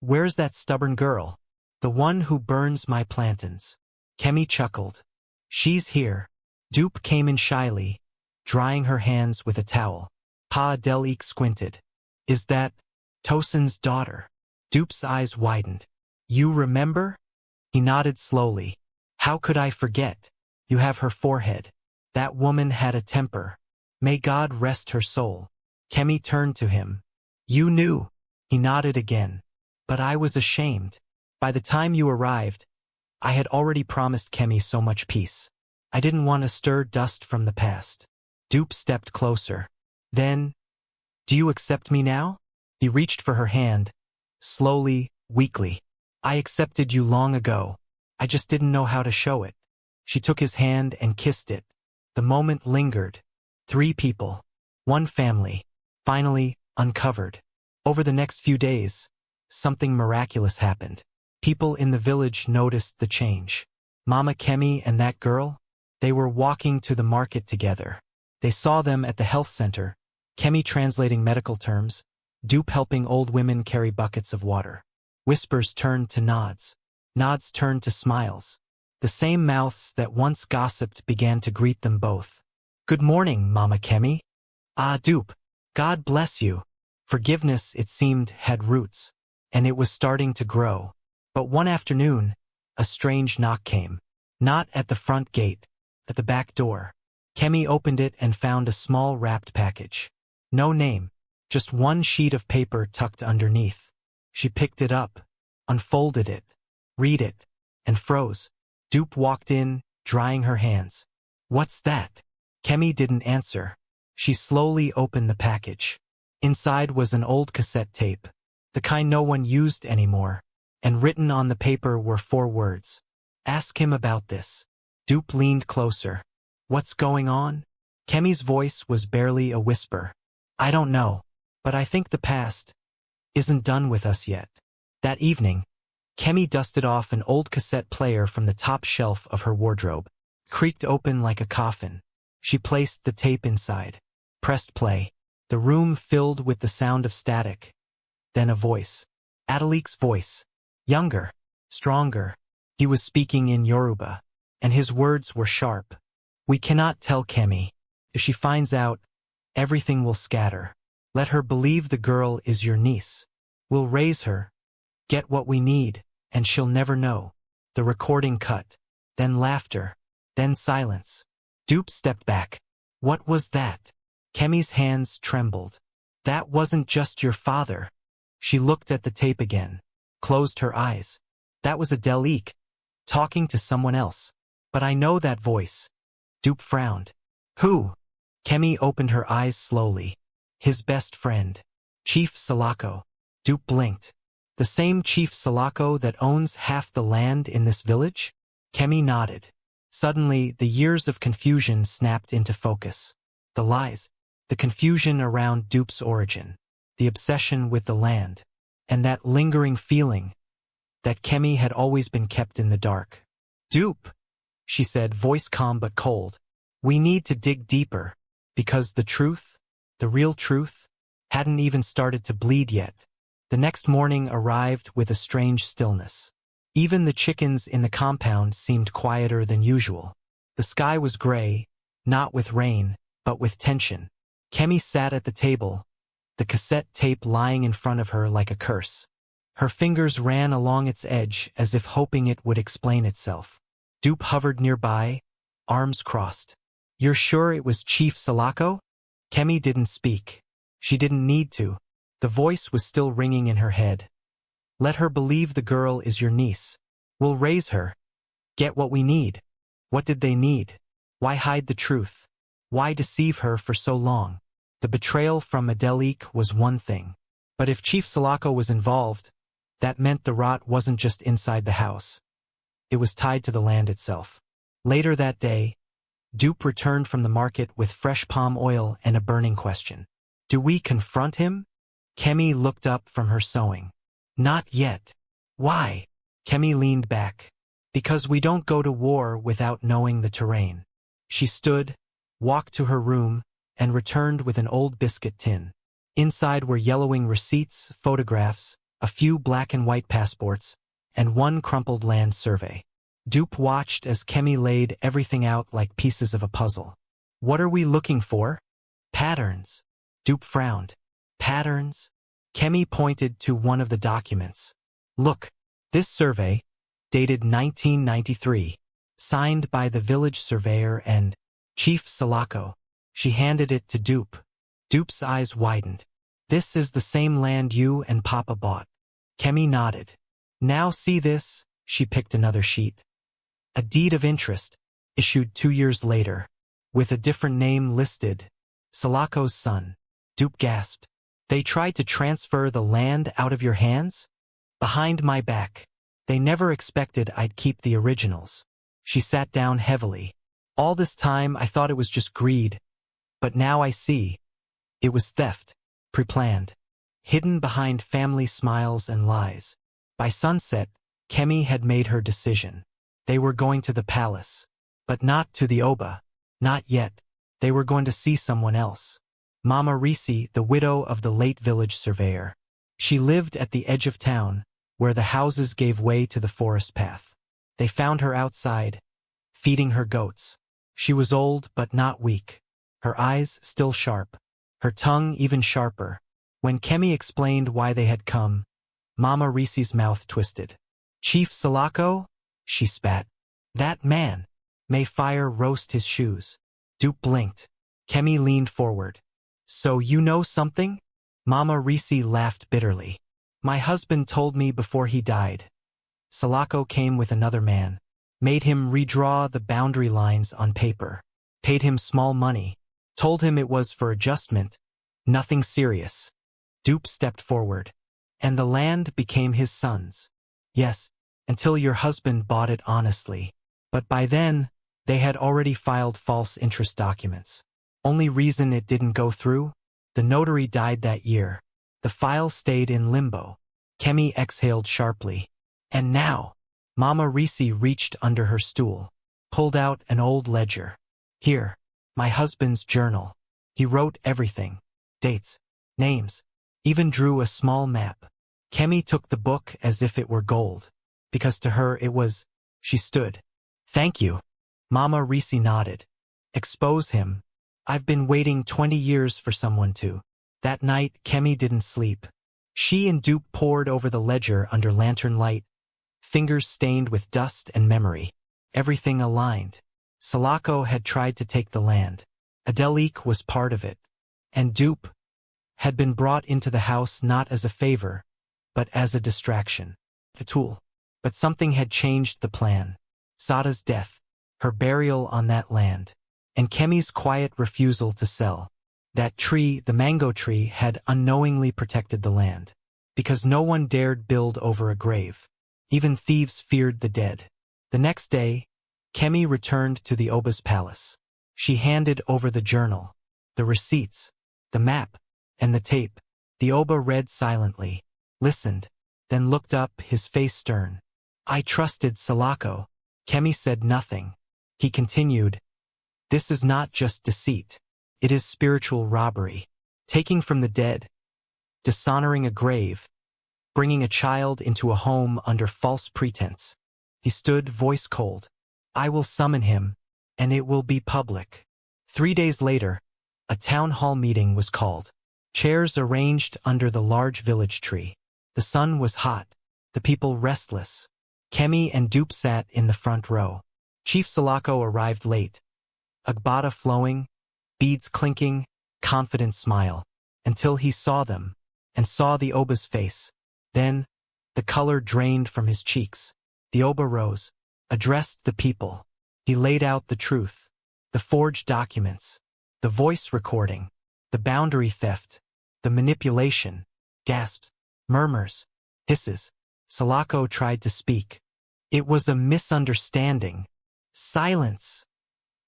where's that stubborn girl? The one who burns my plantains." Kemi chuckled. "She's here." Dupe came in shyly, drying her hands with a towel. Pa Delik squinted. "Is that Tosin's daughter?" Dupe's eyes widened. "You remember?" He nodded slowly. "How could I forget? You have her forehead. That woman had a temper. May God rest her soul." Kemi turned to him. "You knew." He nodded again. "But I was ashamed. By the time you arrived, I had already promised Kemi so much peace. I didn't want to stir dust from the past." Dupe stepped closer. "Then, do you accept me now?" He reached for her hand, slowly, weakly. "I accepted you long ago. I just didn't know how to show it." She took his hand and kissed it. The moment lingered. 3 people. 1 family. Finally, uncovered. Over the next few days, something miraculous happened. People in the village noticed the change. Mama Kemi and that girl, they were walking to the market together. They saw them at the health center, Kemi translating medical terms, Dupe helping old women carry buckets of water. Whispers turned to nods. Nods turned to smiles. The same mouths that once gossiped began to greet them both. "Good morning, Mama Kemi." "Ah, Dupe. God bless you." Forgiveness, it seemed, had roots, and it was starting to grow. But one afternoon, a strange knock came. Not at the front gate, at the back door. Kemi opened it and found a small wrapped package. No name, just one sheet of paper tucked underneath. She picked it up, unfolded it, read it, and froze. Dupe walked in, drying her hands. "What's that?" Kemi didn't answer. She slowly opened the package. Inside was an old cassette tape, the kind no one used anymore, and written on the paper were 4 words. "Ask him about this." Dupe leaned closer. "What's going on?" Kemi's voice was barely a whisper. "I don't know, but I think the past isn't done with us yet." That evening, Kemi dusted off an old cassette player from the top shelf of her wardrobe. Creaked open like a coffin. She placed the tape inside. Pressed play. The room filled with the sound of static. Then a voice. Adelik's voice. Younger. Stronger. He was speaking in Yoruba, and his words were sharp. "We cannot tell Kemi. If she finds out, everything will scatter. Let her believe the girl is your niece. We'll raise her, get what we need, and she'll never know." The recording cut. Then laughter. Then silence. Dupe stepped back. "What was that?" Kemi's hands trembled. "That wasn't just your father." She looked at the tape again, closed her eyes. "That was Adelik, talking to someone else. But I know that voice." Dupe frowned. "Who?" Kemi opened her eyes slowly. "His best friend. Chief Salako." Dupe blinked. "The same Chief Salako that owns half the land in this village?" Kemi nodded. Suddenly, the years of confusion snapped into focus. The lies, the confusion around Dupe's origin, the obsession with the land, and that lingering feeling that Kemi had always been kept in the dark. "Dupe," she said, voice calm but cold, "we need to dig deeper, because the truth, the real truth, hadn't even started to bleed yet." The next morning arrived with a strange stillness. Even the chickens in the compound seemed quieter than usual. The sky was gray, not with rain, but with tension. Kemi sat at the table, the cassette tape lying in front of her like a curse. Her fingers ran along its edge as if hoping it would explain itself. Dupe hovered nearby, arms crossed. "You're sure it was Chief Salako?" Kemi didn't speak. She didn't need to. The voice was still ringing in her head. Let her believe the girl is your niece. We'll raise her. Get what we need. What did they need? Why hide the truth? Why deceive her for so long? The betrayal from Adelik was one thing. But if Chief Salako was involved, that meant the rot wasn't just inside the house. It was tied to the land itself. Later that day, Dupe returned from the market with fresh palm oil and a burning question. Do we confront him? Kemi looked up from her sewing. Not yet. Why? Kemi leaned back. Because we don't go to war without knowing the terrain. She stood, walked to her room, and returned with an old biscuit tin. Inside were yellowing receipts, photographs, a few black and white passports, and one crumpled land survey. Dupe watched as Kemi laid everything out like pieces of a puzzle. What are we looking for? Patterns. Dupe frowned. Patterns? Kemi pointed to one of the documents. Look, this survey, dated 1993, signed by the village surveyor and Chief Salako. She handed it to Dupe. Dupe's eyes widened. This is the same land you and Papa bought. Kemi nodded. Now see this, she picked another sheet. A deed of interest, issued 2 years later, with a different name listed, Salako's son. Dupe gasped. They tried to transfer the land out of your hands? Behind my back. They never expected I'd keep the originals. She sat down heavily. All this time I thought it was just greed. But now I see. It was theft, pre-planned, hidden behind family smiles and lies. By sunset, Kemi had made her decision. They were going to the palace. But not to the Oba. Not yet. They were going to see someone else. Mama Risi, the widow of the late village surveyor. She lived at the edge of town, where the houses gave way to the forest path. They found her outside, feeding her goats. She was old but not weak. Her eyes still sharp. Her tongue even sharper. When Kemi explained why they had come, Mama Risi's mouth twisted. Chief Salako? She spat. That man. May fire roast his shoes. Dupe blinked. Kemi leaned forward. So you know something? Mama Risi laughed bitterly. My husband told me before he died. Salako came with another man. Made him redraw the boundary lines on paper. Paid him small money. Told him it was for adjustment. Nothing serious. Dupe stepped forward. And the land became his son's. Yes, until your husband bought it honestly. But by then, they had already filed false interest documents. Only reason it didn't go through? The notary died that year. The file stayed in limbo. Kemi exhaled sharply. And now, Mama Risi reached under her stool, pulled out an old ledger. Here, my husband's journal. He wrote everything. Dates, names, even drew a small map. Kemi took the book as if it were gold. Because to her it was. She stood. Thank you. Mama Risi nodded. Expose him. I've been waiting 20 years for someone to. That night, Kemi didn't sleep. She and Dupe pored over the ledger under lantern light, fingers stained with dust and memory. Everything aligned. Salako had tried to take the land. Adelik was part of it. And Dupe had been brought into the house not as a favor, but as a distraction. A tool. But something had changed the plan. Sada's death, her burial on that land, and Kemi's quiet refusal to sell. That tree, the mango tree, had unknowingly protected the land. Because no one dared build over a grave. Even thieves feared the dead. The next day, Kemi returned to the Oba's palace. She handed over the journal, the receipts, the map, and the tape. The Oba read silently, listened, then looked up, his face stern. I trusted Salako. Kemi said nothing. He continued, this is not just deceit. It is spiritual robbery. Taking from the dead, dishonoring a grave, bringing a child into a home under false pretense. He stood, voice cold. I will summon him, and it will be public. 3 days later, a town hall meeting was called. Chairs arranged under the large village tree. The sun was hot, the people restless. Kemi and Dupe sat in the front row. Chief Salako arrived late. Agbada flowing, beads clinking, confident smile. Until he saw them, and saw the Oba's face. Then, the color drained from his cheeks. The Oba rose, addressed the people. He laid out the truth, the forged documents, the voice recording, the boundary theft, the manipulation, gasps, murmurs, hisses. Salako tried to speak. It was a misunderstanding. Silence,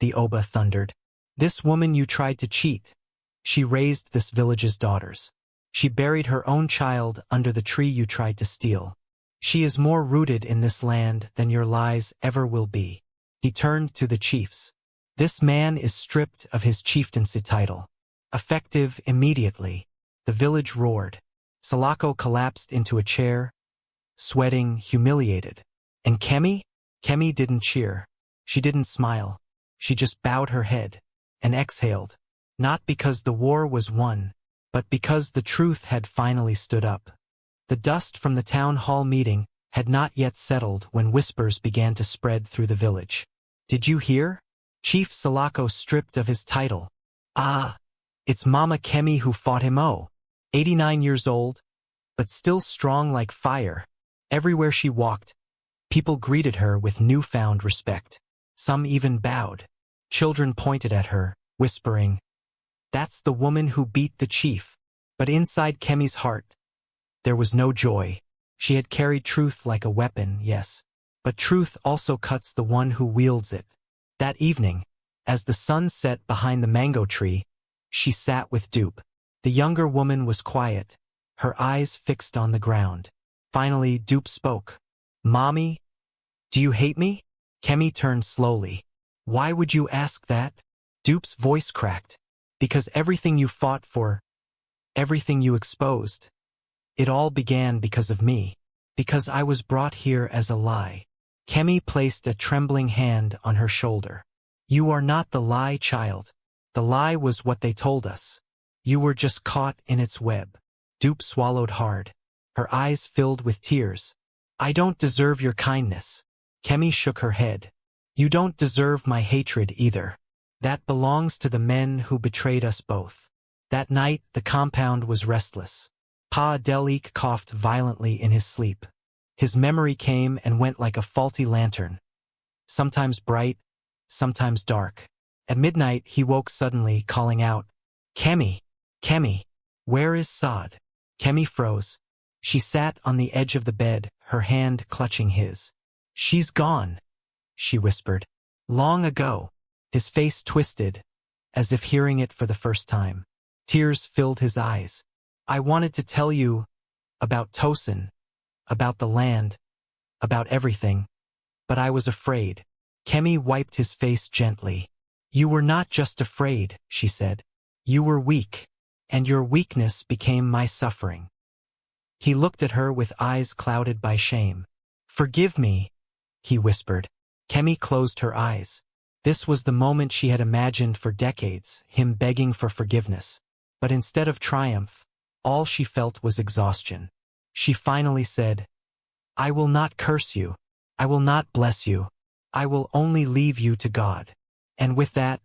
the Oba thundered. This woman you tried to cheat. She raised this village's daughters. She buried her own child under the tree you tried to steal. She is more rooted in this land than your lies ever will be. He turned to the chiefs. This man is stripped of his chieftaincy title. Effective immediately. The village roared. Salako collapsed into a chair, sweating, humiliated. And Kemi? Kemi didn't cheer. She didn't smile. She just bowed her head and exhaled. Not because the war was won, but because the truth had finally stood up. The dust from the town hall meeting had not yet settled when whispers began to spread through the village. Did you hear? Chief Salako stripped of his title. Ah, it's Mama Kemi who fought him. 89 years old, but still strong like fire. Everywhere she walked, people greeted her with newfound respect. Some even bowed. Children pointed at her, whispering, "That's the woman who beat the chief." But inside Kemi's heart, there was no joy. She had carried truth like a weapon, yes, but truth also cuts the one who wields it. That evening, as the sun set behind the mango tree, she sat with Dupe. The younger woman was quiet, her eyes fixed on the ground. Finally, Dupe spoke. "Mommy, do you hate me?" Kemi turned slowly. "Why would you ask that?" Dupe's voice cracked. "Because everything you fought for, everything you exposed, it all began because of me. Because I was brought here as a lie." Kemi placed a trembling hand on her shoulder. "You are not the lie, child. The lie was what they told us. You were just caught in its web." Dupe swallowed hard. Her eyes filled with tears. "I don't deserve your kindness." Kemi shook her head. "You don't deserve my hatred either. That belongs to the men who betrayed us both." That night, the compound was restless. Pa Delik coughed violently in his sleep. His memory came and went like a faulty lantern, sometimes bright, sometimes dark. At midnight, he woke suddenly, calling out, "Kemi! Kemi! Where is Saad?" Kemi froze. She sat on the edge of the bed, her hand clutching his. "She's gone," she whispered. "Long ago." His face twisted, as if hearing it for the first time. Tears filled his eyes. "I wanted to tell you about Tosin, about the land, about everything, but I was afraid." Kemi wiped his face gently. "You were not just afraid," she said. "You were weak, and your weakness became my suffering." He looked at her with eyes clouded by shame. "Forgive me," he whispered. Kemi closed her eyes. This was the moment she had imagined for decades, him begging for forgiveness. But instead of triumph, all she felt was exhaustion. She finally said, "I will not curse you. I will not bless you. I will only leave you to God." And with that,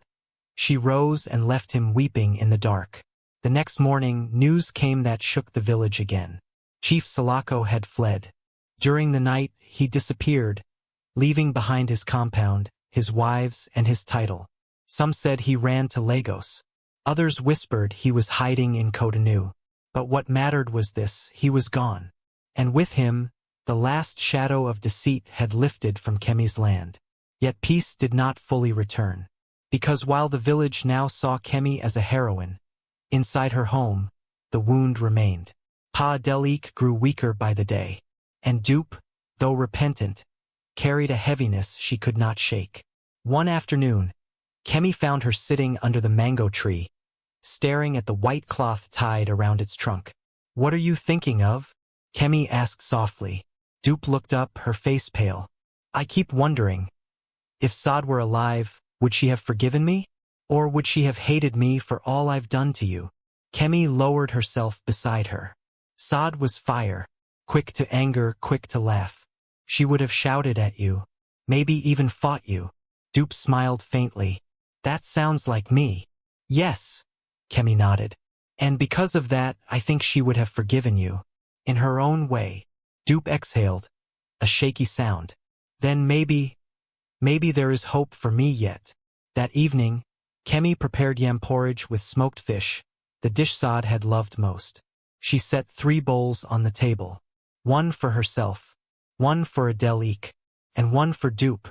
she rose and left him weeping in the dark. The next morning, news came that shook the village again. Chief Salako had fled. During the night, he disappeared, leaving behind his compound, his wives, and his title. Some said he ran to Lagos. Others whispered he was hiding in Cotonou. But what mattered was this: he was gone. And with him, the last shadow of deceit had lifted from Kemi's land. Yet peace did not fully return. Because while the village now saw Kemi as a heroine, inside her home, the wound remained. Pa Delik grew weaker by the day. And Dupe, though repentant, carried a heaviness she could not shake. One afternoon, Kemi found her sitting under the mango tree, staring at the white cloth tied around its trunk. "What are you thinking of?" Kemi asked softly. Dupe looked up, her face pale. "I keep wondering, if Saad were alive, would she have forgiven me? Or would she have hated me for all I've done to you?" Kemi lowered herself beside her. Saad was fire, quick to anger, quick to laugh. She would have shouted at you, maybe even fought you. Dupe smiled faintly. "That sounds like me." "Yes," Kemi nodded. And because of that, I think she would have forgiven you. In her own way. Dupe exhaled, a shaky sound. Then maybe there is hope for me yet. That evening, Kemi prepared yam porridge with smoked fish, the dish Saad had loved most. She set 3 bowls on the table. One for herself, one for Adelik, and one for Dupe.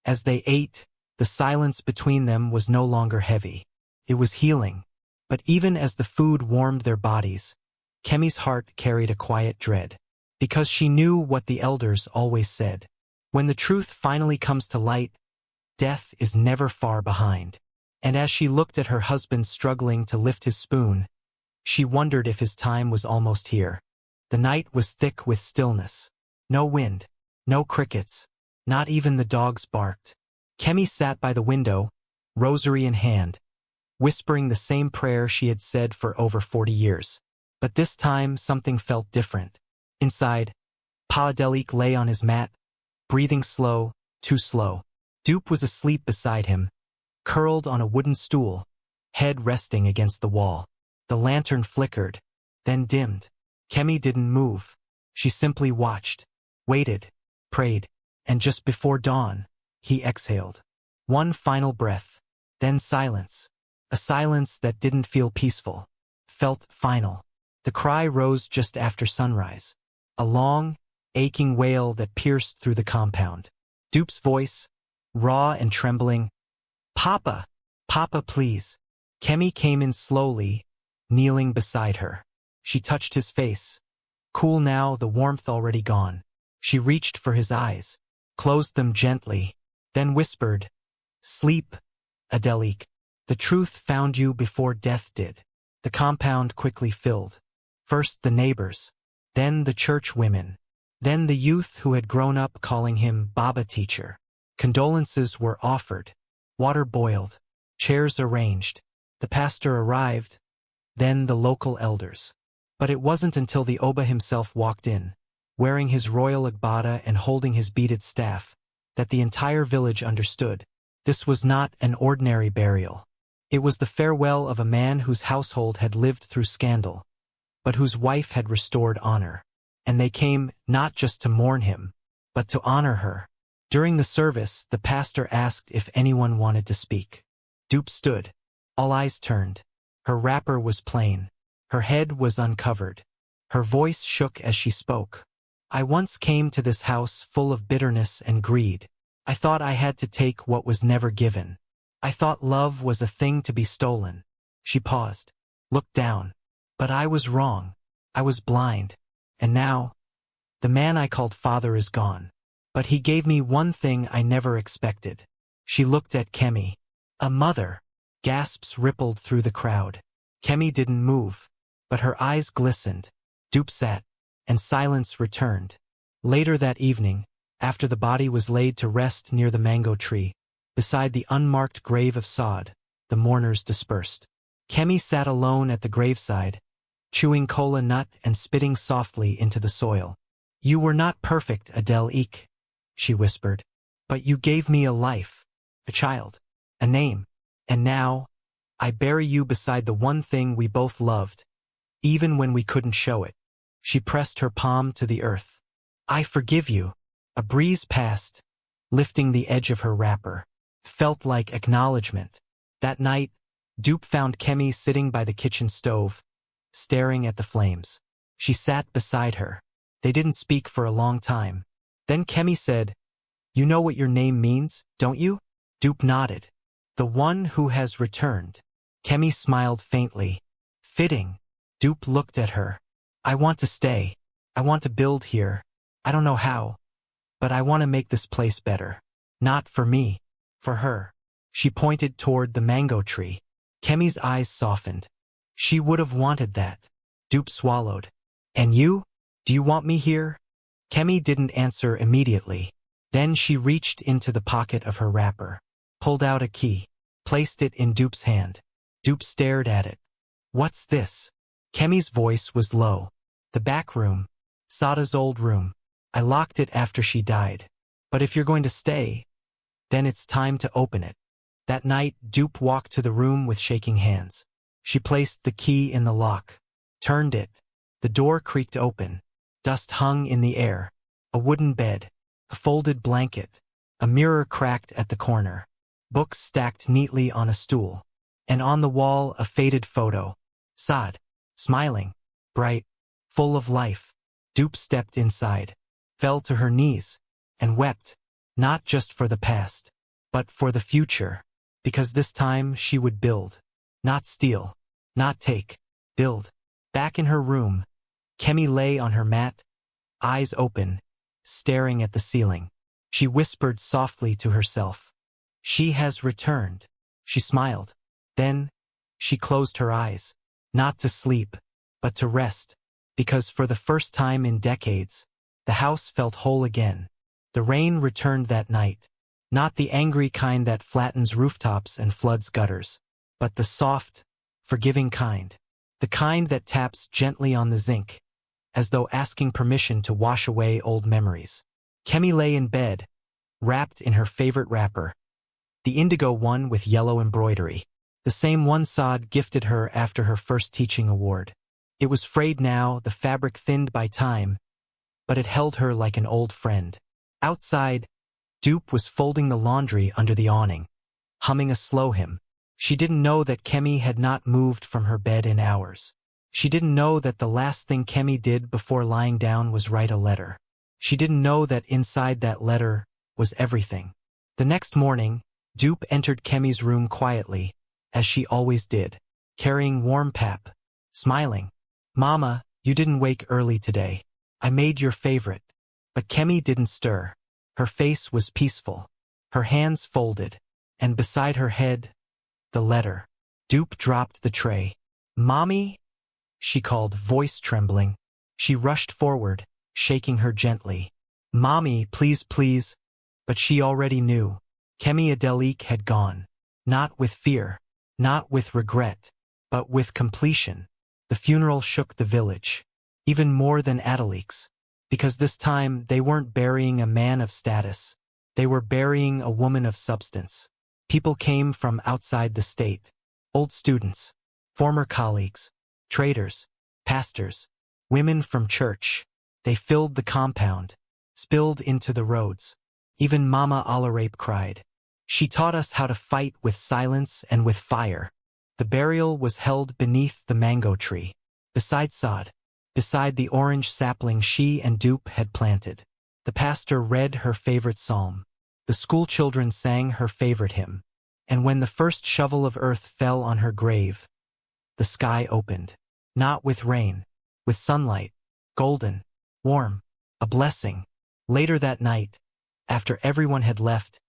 As they ate, the silence between them was no longer heavy. It was healing. But even as the food warmed their bodies, Kemi's heart carried a quiet dread. Because she knew what the elders always said. When the truth finally comes to light, death is never far behind. And as she looked at her husband struggling to lift his spoon, she wondered if his time was almost here. The night was thick with stillness. No wind, no crickets, not even the dogs barked. Kemi sat by the window, rosary in hand, whispering the same prayer she had said for over 40 years. But this time something felt different. Inside, Pa Adelik lay on his mat, breathing slow, too slow. Dupe was asleep beside him, curled on a wooden stool, head resting against the wall. The lantern flickered, then dimmed. Kemi didn't move. She simply watched, waited, prayed, and just before dawn, he exhaled. One final breath, then silence. A silence that didn't feel peaceful, felt final. The cry rose just after sunrise. A long, aching wail that pierced through the compound. Dupe's voice, raw and trembling. "Papa! Papa, please!" Kemi came in slowly, kneeling beside her. She touched his face. Cool now, the warmth already gone. She reached for his eyes, closed them gently, then whispered, "Sleep, Adelik. The truth found you before death did." The compound quickly filled. First the neighbors, then the church women, then the youth who had grown up calling him Baba Teacher. Condolences were offered, water boiled, chairs arranged. The pastor arrived, then the local elders. But it wasn't until the Oba himself walked in, wearing his royal agbada and holding his beaded staff, that the entire village understood. This was not an ordinary burial. It was the farewell of a man whose household had lived through scandal, but whose wife had restored honor. And they came not just to mourn him, but to honor her. During the service, the pastor asked if anyone wanted to speak. Dupe stood. All eyes turned. Her wrapper was plain. Her head was uncovered. Her voice shook as she spoke. "I once came to this house full of bitterness and greed. I thought I had to take what was never given. I thought love was a thing to be stolen." She paused, looked down. "But I was wrong. I was blind. And now, the man I called father is gone. But he gave me one thing I never expected." She looked at Kemi. "A mother." Gasps rippled through the crowd. Kemi didn't move, but her eyes glistened. Dupe sat, and silence returned. Later that evening, after the body was laid to rest near the mango tree, beside the unmarked grave of Saad, the mourners dispersed. Kemi sat alone at the graveside, chewing kola nut and spitting softly into the soil. "You were not perfect, Adelik," she whispered, "but you gave me a life, a child, a name. And now, I bury you beside the one thing we both loved, even when we couldn't show it." She pressed her palm to the earth. "I forgive you." A breeze passed, lifting the edge of her wrapper. Felt like acknowledgement. That night, Dupe found Kemi sitting by the kitchen stove, staring at the flames. She sat beside her. They didn't speak for a long time. Then Kemi said, "You know what your name means, don't you?" Dupe nodded. "The one who has returned." Kemi smiled faintly. "Fitting." Dupe looked at her. "I want to stay. I want to build here. I don't know how, but I want to make this place better. Not for me, for her." She pointed toward the mango tree. Kemi's eyes softened. She would have wanted that. Dupe swallowed. "And you? Do you want me here?" Kemi didn't answer immediately. Then she reached into the pocket of her wrapper, pulled out a key, placed it in Dupe's hand. Dupe stared at it. "What's this?" Kemi's voice was low. "The back room. Sada's old room. I locked it after she died. But if you're going to stay, then it's time to open it." That night, Dupe walked to the room with shaking hands. She placed the key in the lock, turned it. The door creaked open. Dust hung in the air. A wooden bed, a folded blanket, a mirror cracked at the corner, books stacked neatly on a stool, and on the wall a faded photo. Sad, smiling, bright, full of life. Dupe stepped inside, fell to her knees, and wept, not just for the past, but for the future, because this time she would build, not steal, not take, build. Back in her room, Kemi lay on her mat, eyes open, staring at the ceiling. She whispered softly to herself. She has returned. She smiled. Then, she closed her eyes, not to sleep, but to rest, because for the first time in decades, the house felt whole again. The rain returned that night, not the angry kind that flattens rooftops and floods gutters, but the soft, forgiving kind. The kind that taps gently on the zinc, as though asking permission to wash away old memories. Kemi lay in bed, wrapped in her favorite wrapper, the indigo one with yellow embroidery, the same one Saad gifted her after her first teaching award. It was frayed now, the fabric thinned by time, but it held her like an old friend. Outside, Dupe was folding the laundry under the awning, humming a slow hymn. She didn't know that Kemi had not moved from her bed in hours. She didn't know that the last thing Kemi did before lying down was write a letter. She didn't know that inside that letter was everything. The next morning, Dupe entered Kemi's room quietly, as she always did, carrying warm pap, smiling. "Mama, you didn't wake early today. I made your favorite." But Kemi didn't stir. Her face was peaceful, her hands folded, and beside her head, the letter. Dupe dropped the tray. "Mommy?" she called, voice trembling. She rushed forward, shaking her gently. "Mommy, please, please." But she already knew. Kemi Adelik had gone. Not with fear, not with regret, but with completion. The funeral shook the village, even more than Adelik's, because this time they weren't burying a man of status. They were burying a woman of substance. People came from outside the state. Old students, former colleagues, traders, pastors, women from church. They filled the compound, spilled into the roads. Even Mama Alarape cried. She taught us how to fight with silence and with fire. The burial was held beneath the mango tree, beside Saad, beside the orange sapling she and Dupe had planted. The pastor read her favorite psalm. The school children sang her favorite hymn. And when the first shovel of earth fell on her grave, the sky opened. Not with rain, with sunlight, golden, warm, a blessing. Later that night, after everyone had left,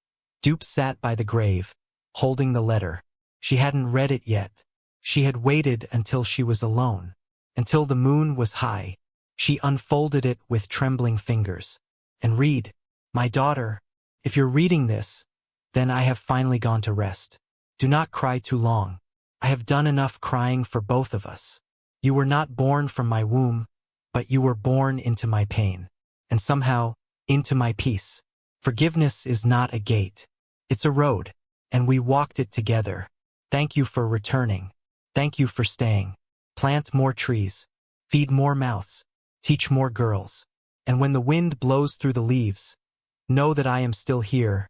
Dupe sat by the grave, holding the letter. She hadn't read it yet. She had waited until she was alone, until the moon was high. She unfolded it with trembling fingers. "And read, my daughter, if you're reading this, then I have finally gone to rest. Do not cry too long. I have done enough crying for both of us. You were not born from my womb, but you were born into my pain, and somehow, into my peace. Forgiveness is not a gate. It's a road, and we walked it together. Thank you for returning. Thank you for staying. Plant more trees. Feed more mouths. Teach more girls. And when the wind blows through the leaves, know that I am still here,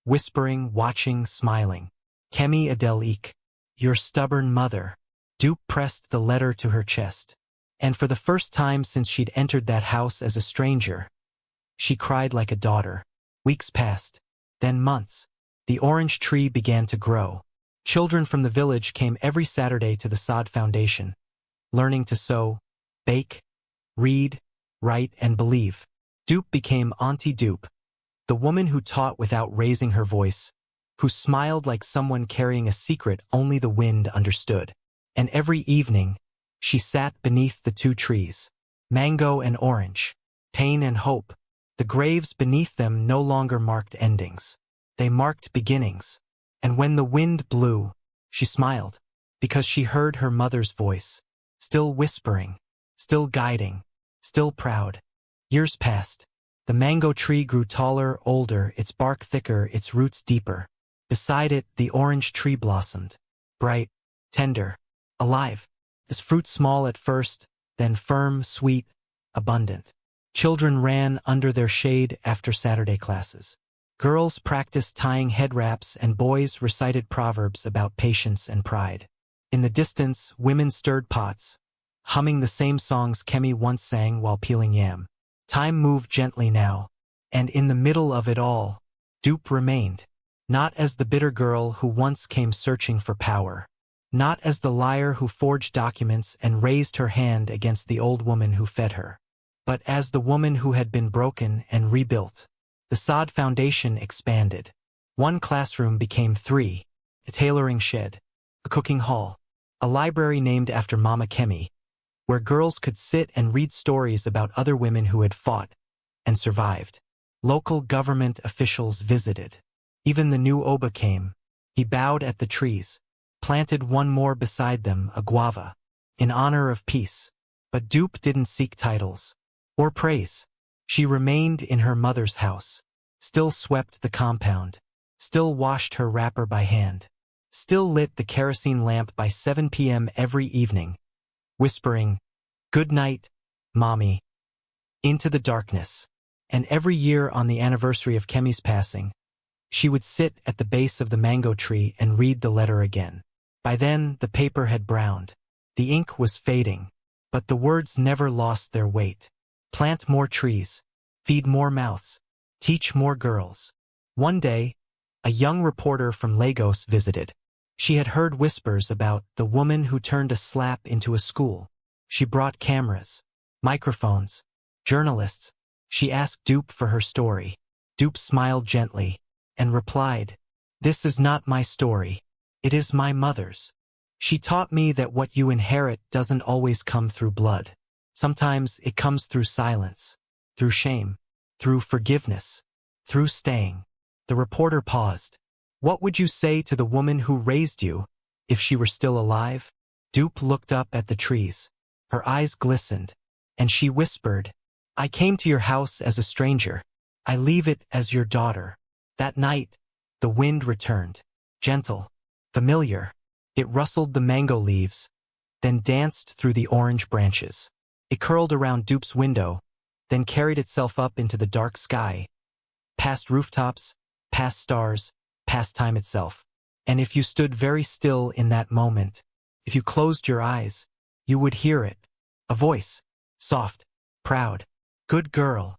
whispering, watching, smiling. Kemi Adelik, your stubborn mother." Dupe pressed the letter to her chest. And for the first time since she'd entered that house as a stranger, she cried like a daughter. Weeks passed, then months. The orange tree began to grow. Children from the village came every Saturday to the Saad Foundation, learning to sew, bake, read, write, and believe. Dupe became Auntie Dupe, the woman who taught without raising her voice, who smiled like someone carrying a secret only the wind understood. And every evening, she sat beneath the two trees, mango and orange, pain and hope. The graves beneath them no longer marked endings. They marked beginnings. And when the wind blew, she smiled, because she heard her mother's voice, still whispering, still guiding, still proud. Years passed. The mango tree grew taller, older, its bark thicker, its roots deeper. Beside it, the orange tree blossomed, bright, tender, alive. This fruit small at first, then firm, sweet, abundant. Children ran under their shade after Saturday classes. Girls practiced tying head wraps and boys recited proverbs about patience and pride. In the distance, women stirred pots, humming the same songs Kemi once sang while peeling yam. Time moved gently now, and in the middle of it all, Dupe remained. Not as the bitter girl who once came searching for power. Not as the liar who forged documents and raised her hand against the old woman who fed her. But as the woman who had been broken and rebuilt. The sod foundation expanded. One classroom became 3, a tailoring shed, a cooking hall, a library named after Mama Kemi, where girls could sit and read stories about other women who had fought and survived. Local government officials visited. Even the new Oba came. He bowed at the trees, planted one more beside them, a guava, in honor of peace. But Dupe didn't seek titles or praise. She remained in her mother's house, still swept the compound, still washed her wrapper by hand, still lit the kerosene lamp by 7 p.m. every evening, whispering, "Good night, Mommy," into the darkness. And every year on the anniversary of Kemi's passing, she would sit at the base of the mango tree and read the letter again. By then, the paper had browned. The ink was fading, but the words never lost their weight. Plant more trees, feed more mouths, teach more girls. One day, a young reporter from Lagos visited. She had heard whispers about the woman who turned a slap into a school. She brought cameras, microphones, journalists. She asked Dupe for her story. Dupe smiled gently and replied, "This is not my story. It is my mother's. She taught me that what you inherit doesn't always come through blood. Sometimes it comes through silence, through shame, through forgiveness, through staying." The reporter paused. "What would you say to the woman who raised you, if she were still alive?" Dupe looked up at the trees. Her eyes glistened, and she whispered, "I came to your house as a stranger. I leave it as your daughter." That night, the wind returned, gentle, familiar. It rustled the mango leaves, then danced through the orange branches. It curled around Dupe's window, then carried itself up into the dark sky, past rooftops, past stars, past time itself. And if you stood very still in that moment, if you closed your eyes, you would hear it. A voice, soft, proud, "Good girl."